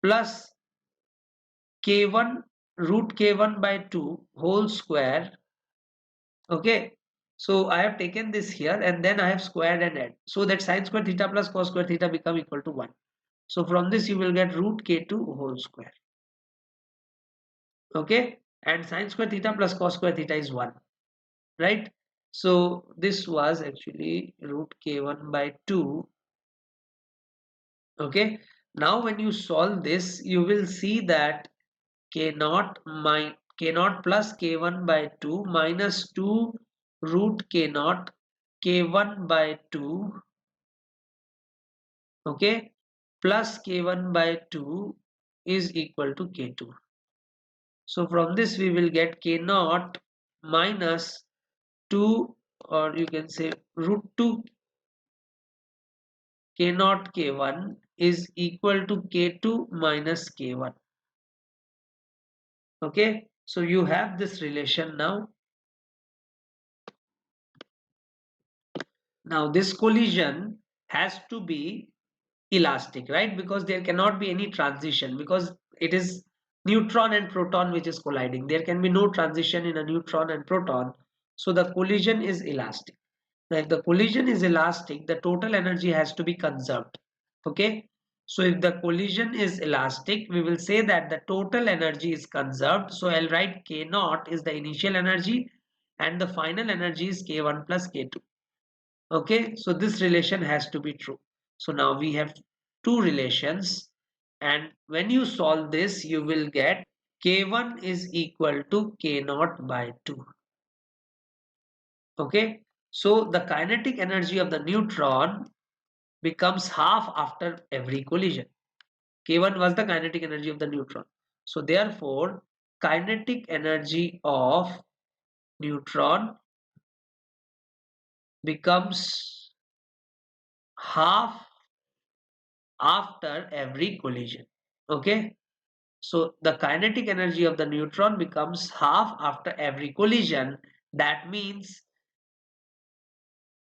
plus k1 root k1 by 2 whole square. Okay, so I have taken this here and then I have squared and add, so that sine square theta plus cos square theta become equal to 1. So from this you will get root k2 whole square. Okay, and sine square theta plus cos square theta is 1, right? So this was actually root k1 by 2. Okay, now when you solve this you will see that k naught plus k1 by 2 minus 2 root k1 by 2, okay, plus k1 by 2 is equal to k2. So from this we will get k naught minus 2, or you can say root 2 k naught k1 is equal to k2 minus k1. Okay, so you have this relation now. Now this collision has to be elastic, right? Because there cannot be any transition, because it is neutron and proton which is colliding. There can be no transition in a neutron and proton. So the collision is elastic. Now if the collision is elastic, the total energy has to be conserved. Okay. So if the collision is elastic, we will say that the total energy is conserved. So I'll write K naught is the initial energy and the final energy is K1 plus K2. Okay, so this relation has to be true. So now we have two relations, and when you solve this you will get k1 is equal to k naught by 2. Okay, so the kinetic energy of the neutron becomes half after every collision. K1 was the kinetic energy of the neutron, so therefore kinetic energy of neutron becomes half after every collision. Okay, so the kinetic energy of the neutron becomes half after every collision. That means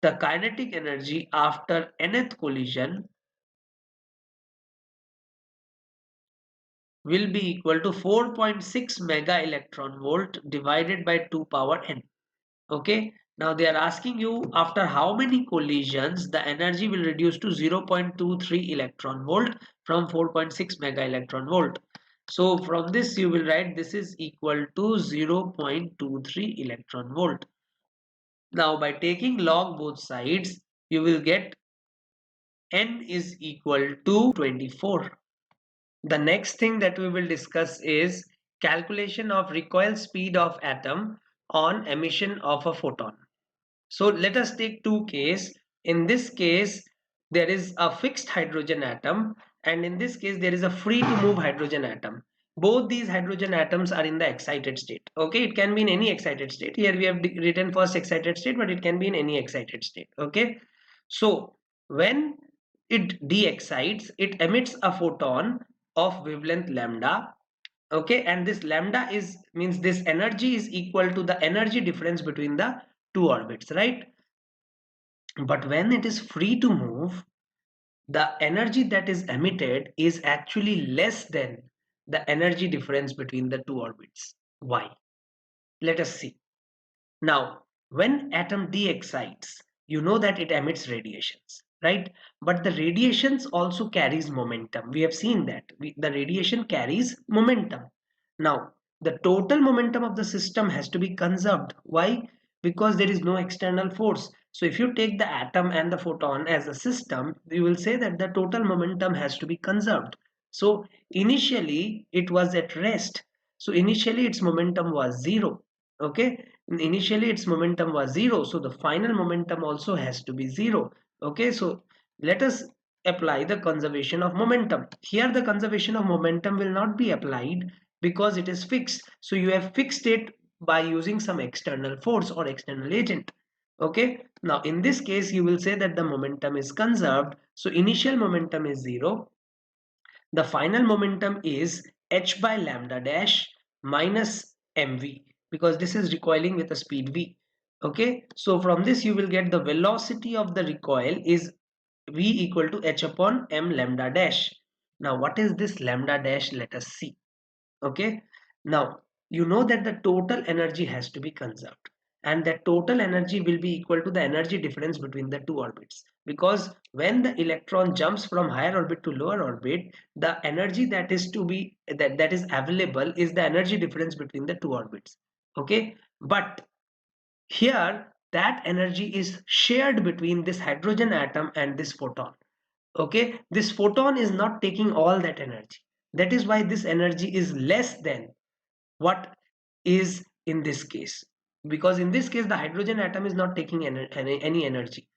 the kinetic energy after nth collision will be equal to 4.6 mega electron volt divided by 2 power n. Okay, now they are asking you after how many collisions the energy will reduce to 0.23 electron volt from 4.6 mega electron volt. So from this you will write this is equal to 0.23 electron volt. Now by taking log both sides you will get n is equal to 24. The next thing that we will discuss is calculation of recoil speed of atom on emission of a photon. So let us take two cases. In this case, there is a fixed hydrogen atom, and in this case, there is a free to move hydrogen atom. Both these hydrogen atoms are in the excited state. Okay, it can be in any excited state. Here we have written first excited state, but it can be in any excited state. Okay, so when it de-excites, it emits a photon of wavelength lambda. Okay, and this lambda is means this energy is equal to the energy difference between the two orbits, right? But when it is free to move, the energy that is emitted is actually less than the energy difference between the two orbits. Why? Let us see. Now, when atom de-excites, you know that it emits radiations, right? But the radiations also carries momentum. We have seen that the radiation carries momentum. Now, the total momentum of the system has to be conserved. Why? Because there is no external force. So if you take the atom and the photon as a system, we will say that the total momentum has to be conserved. So initially it was at rest, So initially its momentum was 0. Okay, initially its momentum was 0, so the final momentum also has to be 0. Okay, so let us apply the conservation of momentum. Here the conservation of momentum will not be applied because it is fixed. So you have fixed it by using some external force or external agent. Okay, now in this case you will say that the momentum is conserved. So initial momentum is 0. The final momentum is h by lambda dash minus mv, because this is recoiling with a speed v. Okay, so from this you will get the velocity of the recoil is v equal to h upon m lambda dash. Now what is this lambda dash? Let us see. Okay, now you know that the total energy has to be conserved, and that total energy will be equal to the energy difference between the two orbits, because when the electron jumps from higher orbit to lower orbit, the energy that is to be that is available is the energy difference between the two orbits. Okay, but here that energy is shared between this hydrogen atom and this photon. Okay, this photon is not taking all that energy. That is why this energy is less than what is in this case, because in this case the hydrogen atom is not taking any energy,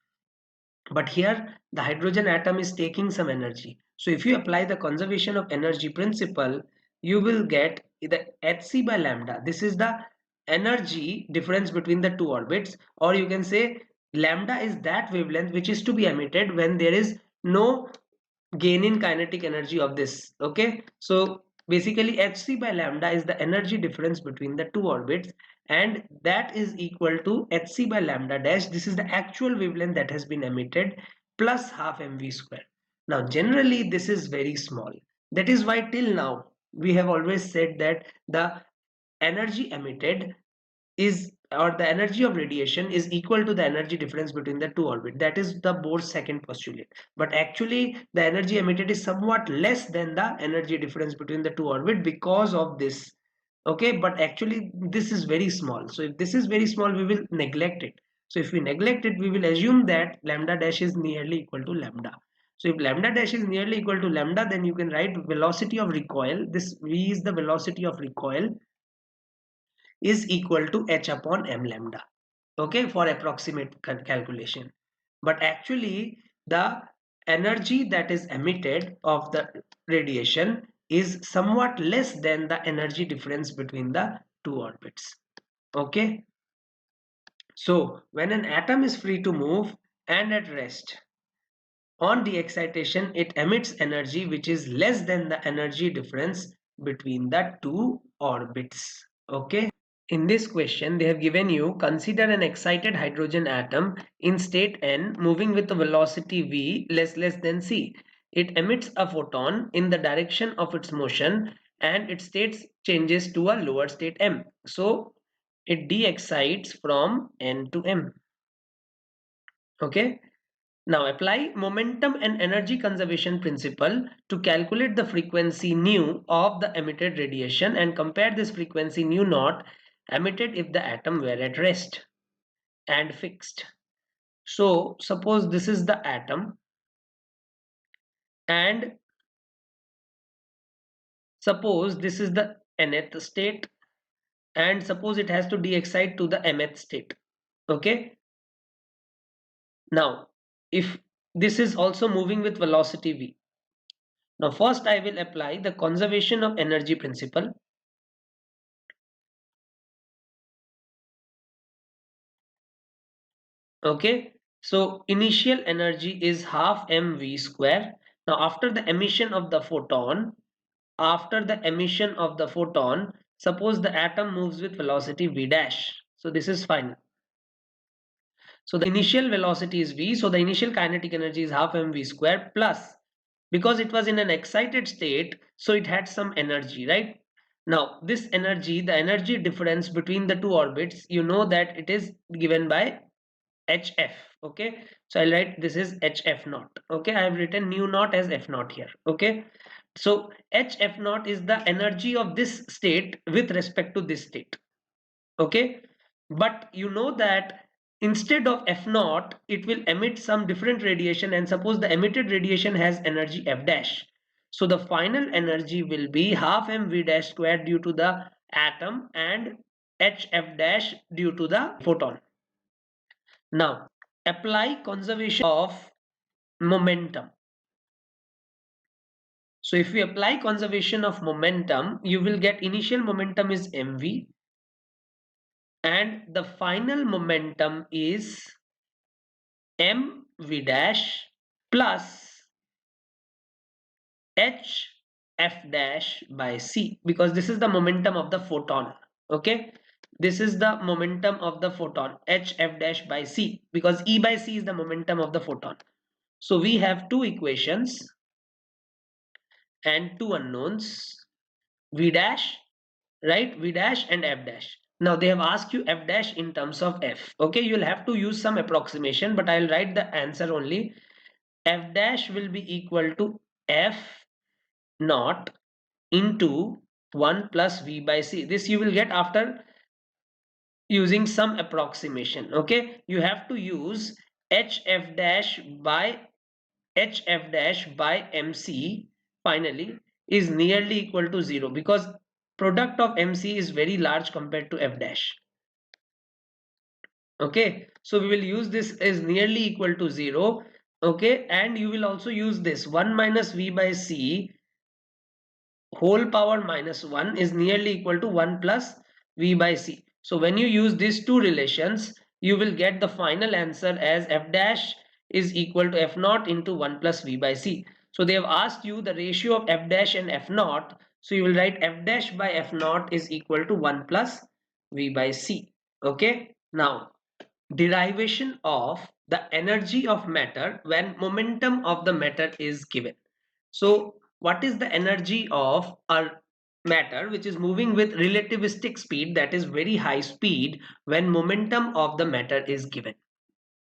but here the hydrogen atom is taking some energy. So if you apply the conservation of energy principle, you will get the hc by lambda. This is the energy difference between the two orbits, or you can say lambda is that wavelength which is to be emitted when there is no gain in kinetic energy of this. Okay, so basically hc by lambda is the energy difference between the two orbits, and that is equal to hc by lambda dash. This is the actual wavelength that has been emitted plus half mv square. Now generally this is very small. That is why till now we have always said that the energy emitted is, or the energy of radiation is equal to the energy difference between the two orbits. That is the Bohr's second postulate. But actually the energy emitted is somewhat less than the energy difference between the two orbits because of this. Okay, but actually this is very small. So if this is very small, we will neglect it. So if we neglect it, we will assume that lambda dash is nearly equal to lambda. So if lambda dash is nearly equal to lambda, then you can write velocity of recoil. This v is the velocity of recoil, is equal to h upon m lambda. Okay, for approximate calculation. But actually the energy that is emitted of the radiation is somewhat less than the energy difference between the two orbits. Okay, so when an atom is free to move and at rest, on the excitation it emits energy which is less than the energy difference between the two orbits. Okay, in this question, they have given you, consider an excited hydrogen atom in state n moving with a velocity v less than c. It emits a photon in the direction of its motion and its state changes to a lower state m. So it de-excites from n to m. Okay. Now apply momentum and energy conservation principle to calculate the frequency nu of the emitted radiation and compare this frequency nu naught emitted if the atom were at rest and fixed. So suppose this is the atom, and suppose this is the nth state, and suppose it has to de-excite to the mth state. Okay. Now if this is also moving with velocity v. Now first I will apply the conservation of energy principle. Okay, so initial energy is half mv square. Now after the emission of the photon, suppose the atom moves with velocity v dash. So this is fine. So the initial velocity is v, so the initial kinetic energy is half mv square plus, because it was in an excited state, so it had some energy, right? Now this energy, the energy difference between the two orbits, you know that it is given by hf. Okay, so I'll write this is hf naught. Okay, I have written nu naught as f naught here. Okay, so hf naught is the energy of this state with respect to this state. Okay, but you know that instead of f naught it will emit some different radiation, and suppose the emitted radiation has energy f dash. So the final energy will be half mv dash square due to the atom and HF dash due to the photon. Now apply conservation of momentum. So if we apply conservation of momentum, you will get initial momentum is mv and the final momentum is mv dash plus h f dash by c, because this is the momentum of the photon. Okay, this is the momentum of the photon, h f dash by c, because E by c is the momentum of the photon. So we have two equations and two unknowns, v dash, right, v dash and f dash. Now they have asked you f dash in terms of f. Okay, you'll have to use some approximation, but I'll write the answer only. F dash will be equal to f naught into 1 plus v by c. This you will get after using some approximation. Okay, you have to use hf dash by mc finally is nearly equal to 0, because product of mc is very large compared to f dash. Okay, so we will use this is nearly equal to 0. Okay, and you will also use this 1 minus v by c whole power minus 1 is nearly equal to 1 plus v by c. So when you use these two relations, you will get the final answer as f dash is equal to f naught into 1 plus v by c. So they have asked you the ratio of f dash and f naught. So you will write f dash by f naught is equal to 1 plus v by c. Okay, now derivation of the energy of matter when momentum of the matter is given. So what is the energy of a matter which is moving with relativistic speed, that is very high speed, when momentum of the matter is given,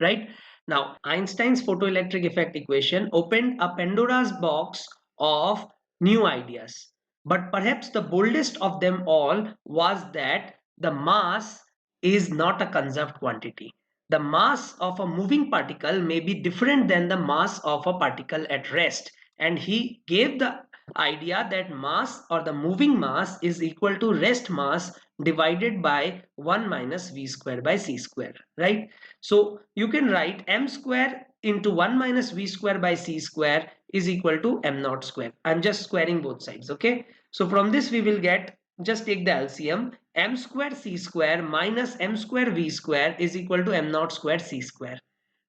right? Now Einstein's photoelectric effect equation opened a Pandora's box of new ideas, but perhaps the boldest of them all was that the mass is not a conserved quantity. The mass of a moving particle may be different than the mass of a particle at rest, and he gave the idea that mass or the moving mass is equal to rest mass divided by 1 minus v square by c square, right? So you can write m square into 1 minus v square by c square is equal to m naught square. I'm just squaring both sides. Okay, so from this we will get, just take the LCM, m square c square minus m square v square is equal to m naught square c square.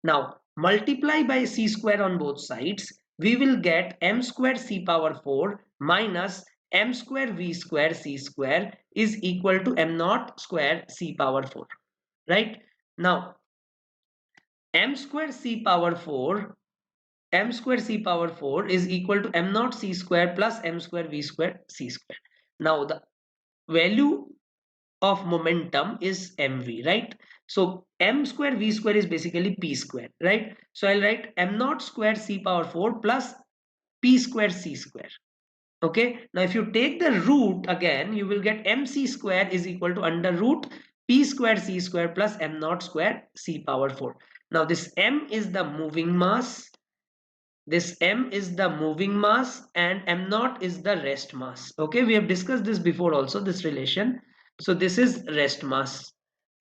Now multiply by c square on both sides, we will get m square c power 4 minus m square v square c square is equal to m naught square c power 4, right? Now m square c power 4 is equal to m naught c square plus m square v square c square. Now the value of momentum is mv, right? So m square v square is basically p square, right? So I'll write m naught square c power 4 plus p square c square. Okay, now if you take the root again, you will get mc square is equal to under root p square c square plus m naught square c power 4. Now this m is the moving mass, this m is the moving mass, and m naught is the rest mass. Okay, we have discussed this before also, this relation. So this is rest mass.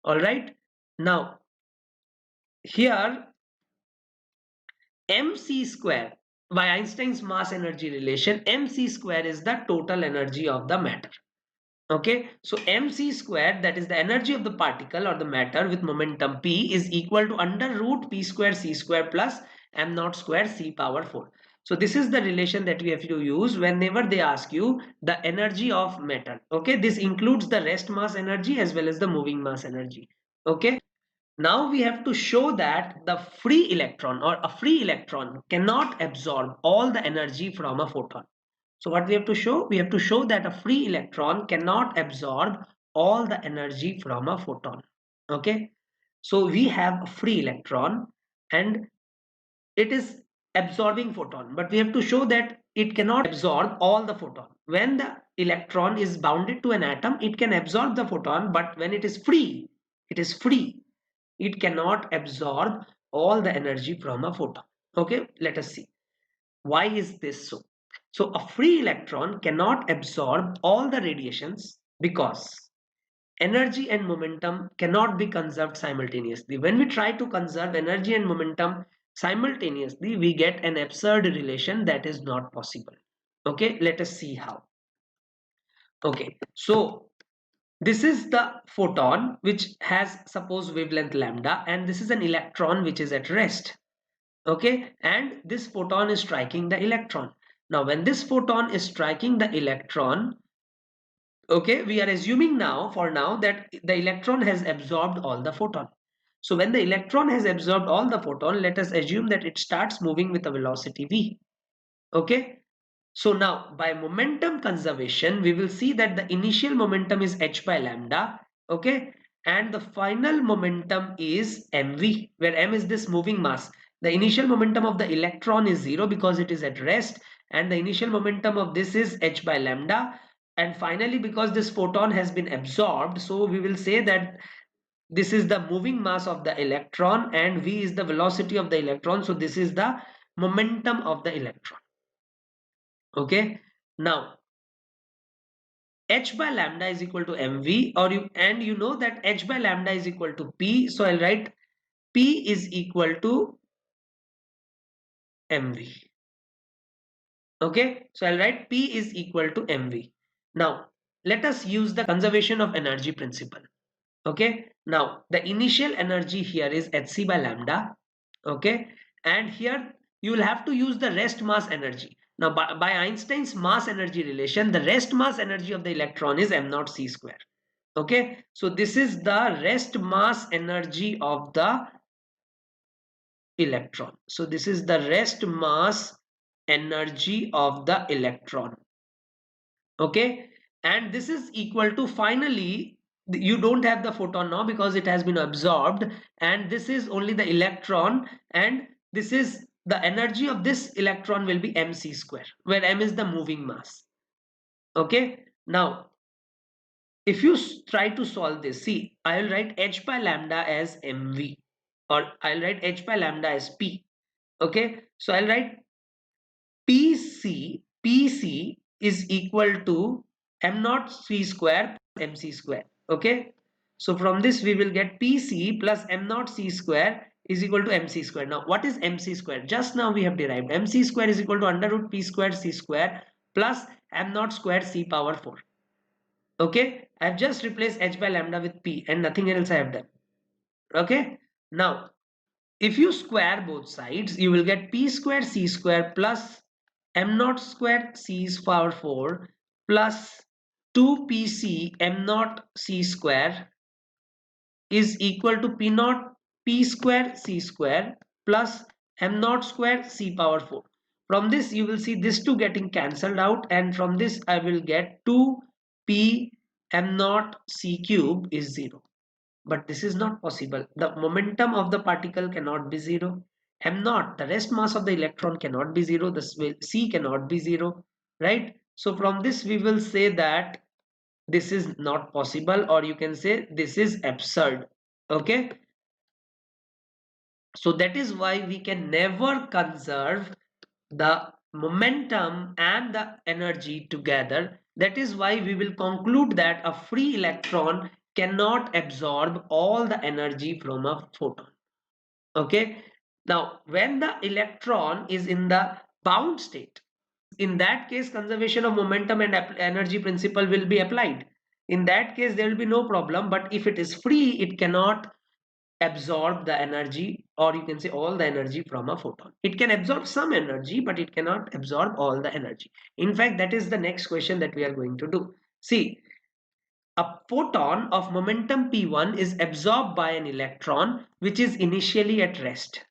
All right, now here mc square, by Einstein's mass energy relation, mc square is the total energy of the matter. Okay, so mc square, that is the energy of the particle or the matter with momentum p, is equal to under root p square c square plus m naught square c power 4. So this is the relation that we have to use whenever they ask you the energy of matter. Okay, this includes the rest mass energy as well as the moving mass energy. Okay, now we have to show that the free electron or a free electron cannot absorb all the energy from a photon. So what we have to show? We have to show that a free electron cannot absorb all the energy from a photon. Okay, so we have a free electron and it is absorbing photon, but we have to show that it cannot absorb all the photon. When the electron is bounded to an atom, it can absorb the photon, but when it is free, it cannot absorb all the energy from a photon. Okay, let us see. Why is this so? So a free electron cannot absorb all the radiations because energy and momentum cannot be conserved simultaneously. When we try to conserve energy and momentum simultaneously, we get an absurd relation that is not possible. Okay, let us see how. Okay, so this is the photon which has suppose wavelength lambda, and this is an electron which is at rest. Okay, and this photon is striking the electron. Now when this photon is striking the electron, okay, we are assuming now for now that the electron has absorbed all the photon. So when the electron has absorbed all the photon, let us assume that it starts moving with a velocity v. Okay, so now by momentum conservation, we will see that the initial momentum is h by lambda, okay, and the final momentum is mv, where m is this moving mass. The initial momentum of the electron is 0 because it is at rest, and the initial momentum of this is h by lambda. And finally, because this photon has been absorbed, so we will say that this is the moving mass of the electron and v is the velocity of the electron. So this is the momentum of the electron. Okay, now h by lambda is equal to mv, or you know that h by lambda is equal to p, so I'll write p is equal to mv. Okay, so I'll write p is equal to mv. Now let us use the conservation of energy principle. Okay, now the initial energy here is hc by lambda. Okay, and here you will have to use the rest mass energy. Now by Einstein's mass energy relation, the rest mass energy of the electron is m naught c square. Okay, so this is the rest mass energy of the electron. So this is the rest mass energy of the electron. Okay, and this is equal to, finally you don't have the photon now because it has been absorbed, and this is only the electron, and this is the energy of this electron will be mc square, where m is the moving mass. Okay, now if you try to solve this, see, I will write h by lambda as mv, or I'll write h by lambda as p. Okay, so I'll write pc is equal to m naught c square plus mc square. Okay, so from this we will get pc plus m naught c square is equal to mc square. Now what is mc square? Just now we have derived mc square is equal to under root p square c square plus m naught square c power 4. Okay, I've just replaced h by lambda with p and nothing else I have done. Okay, now if you square both sides, you will get p square c square plus m naught square c power 4 plus 2pc m naught c square is equal to p naught p square c square plus m naught square c power 4. From this you will see this two getting cancelled out, and from this I will get 2p m naught c cube is 0. But this is not possible. The momentum of the particle cannot be 0. M naught, the rest mass of the electron, cannot be 0. The c cannot be 0, right? So from this we will say that this is not possible, or you can say this is absurd. Okay, so that is why we can never conserve the momentum and the energy together. That is why we will conclude that a free electron cannot absorb all the energy from a photon. Okay, now when the electron is in the bound state, in that case conservation of momentum and energy principle will be applied. In that case there will be no problem, but if it is free, it cannot absorb the energy, or you can say all the energy from a photon. It can absorb some energy, but it cannot absorb all the energy. In fact, that is the next question that we are going to do. See, a photon of momentum p1 is absorbed by an electron which is initially at rest.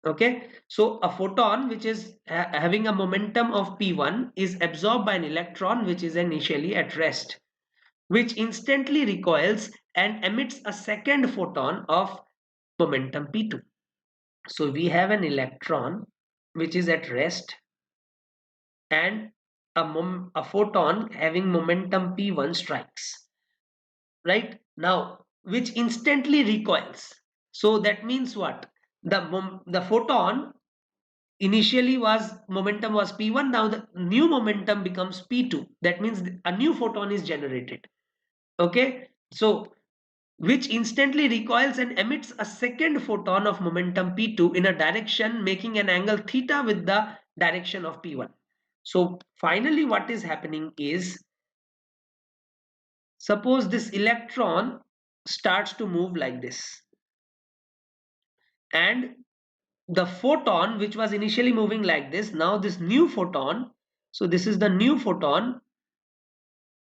Okay, so a photon which is having a momentum of p1 is absorbed by an electron which is initially at rest, which instantly recoils and emits a second photon of momentum p2. So we have an electron which is at rest and a photon having momentum p1 strikes, right? Now which instantly recoils. So that means what? The photon initially was momentum was p1, now the new momentum becomes p2. That means a new photon is generated. Okay, so which instantly recoils and emits a second photon of momentum p2 in a direction making an angle theta with the direction of p1. So finally what is happening is, suppose this electron starts to move like this, and the photon which was initially moving like this, now this new photon, so this is the new photon,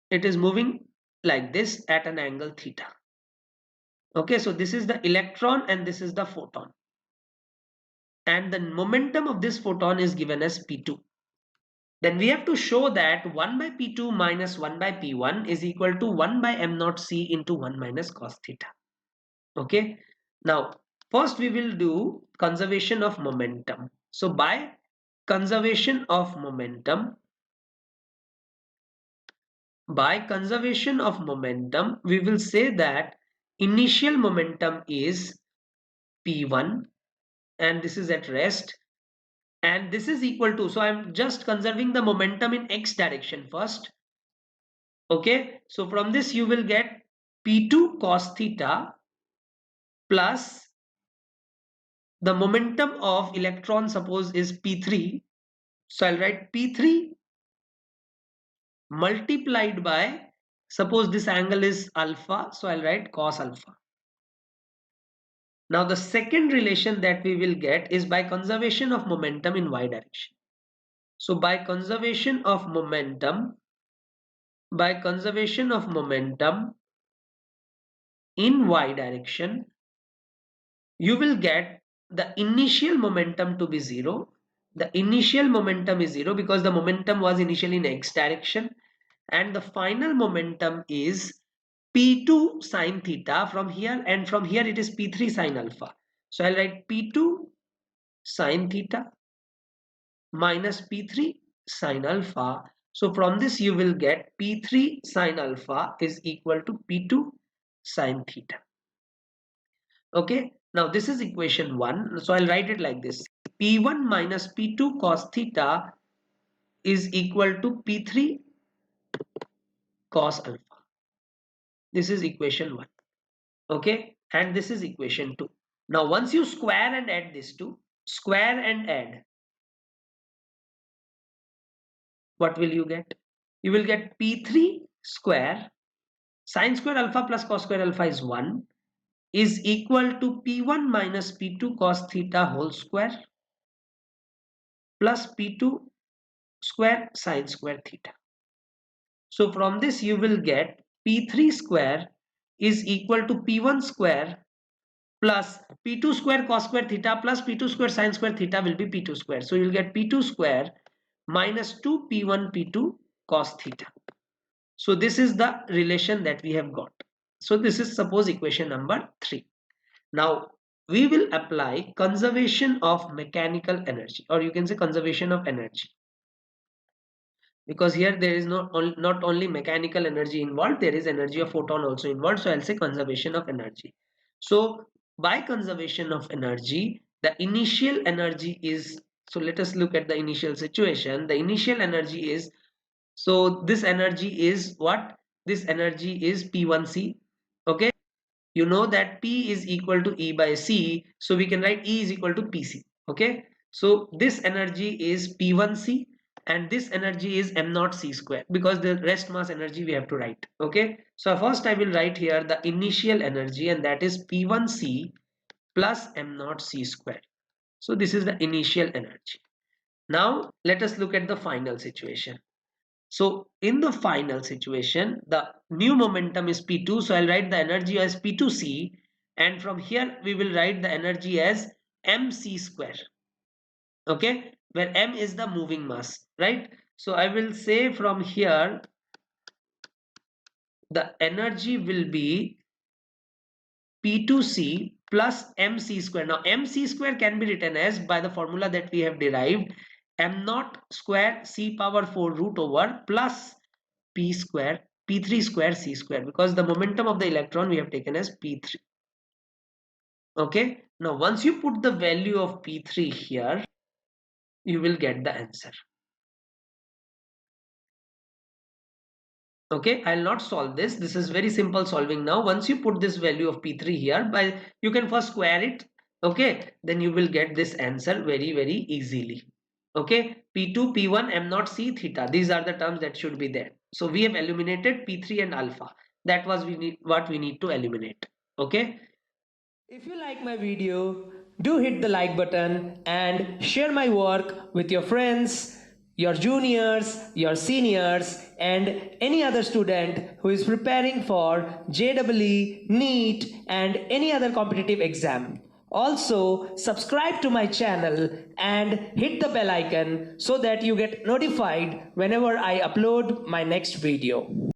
it is moving like this at an angle theta. Okay, so this is the electron and this is the photon, and the momentum of this photon is given as p2. Then we have to show that 1 by p2 minus 1 by p1 is equal to 1 by m naught c into 1 minus cos theta. Okay, now first we will do conservation of momentum. So by conservation of momentum, we will say that initial momentum is p1 and this is at rest, and this is equal to, so I'm just conserving the momentum in x direction first. Okay, so from this you will get p2 cos theta plus the momentum of electron, suppose is p3, so I'll write p3 multiplied by, suppose this angle is alpha, so I'll write cos alpha. Now the second relation that we will get is by conservation of momentum in y direction. So by conservation of momentum in y direction, you will get the initial momentum to be 0. The initial momentum is 0 because the momentum was initially in x direction, and the final momentum is p2 sine theta from here, and from here it is p3 sine alpha. So I'll write p2 sine theta minus p3 sine alpha. So from this you will get p3 sine alpha is equal to p2 sine theta. Okay, now this is equation 1. So I'll write it like this: p1 minus p2 cos theta is equal to p3 cos alpha. This is equation 1. Okay, and this is equation 2. Now once you square and add these two, square and add, what will you get? You will get p3 square sine square alpha plus cos square alpha is 1 is equal to p1 minus p2 cos theta whole square plus p2 square sine square theta. So from this you will get p3 square is equal to p1 square plus p2 square cos square theta plus p2 square sine square theta will be p2 square. So you will get p2 square minus 2 p1 p2 cos theta. So this is the relation that we have got. So this is suppose equation number 3. Now we will apply conservation of mechanical energy, or you can say conservation of energy, because here there is not only mechanical energy involved, there is energy of photon also involved. So I'll say conservation of energy. So by conservation of energy, the initial energy is, so let us look at the initial situation. The initial energy is, so this energy is what? This energy is P1C. Okay, you know that P is equal to E by C, so we can write E is equal to PC. Okay, so this energy is P1C and this energy is m naught c square, because the rest mass energy we have to write. Okay, so first I will write here the initial energy, and that is P1C plus m naught c square. So this is the initial energy. Now let us look at the final situation. So in the final situation, the new momentum is P2. So I'll write the energy as P2C, and from here we will write the energy as mc square. Okay, where m is the moving mass, right? So I will say from here the energy will be P2C plus mc square. Now mc square can be written as, by the formula that we have derived, m naught square c power 4 root over plus p square p3 square c square, because the momentum of the electron we have taken as p3. Okay, now once you put the value of p3 here, you will get the answer. Okay, I'll not solve this. This is very simple solving now. Once you put this value of P3 here, you can first square it. Okay, then you will get this answer very easily. Okay, P2, P1, M naught, C, theta. These are the terms that should be there. So we have eliminated P3 and alpha. That was what we need to eliminate. Okay. If you like my video, do hit the like button and share my work with your friends, your juniors, your seniors, and any other student who is preparing for JEE, NEET, and any other competitive exam. Also, subscribe to my channel and hit the bell icon so that you get notified whenever I upload my next video.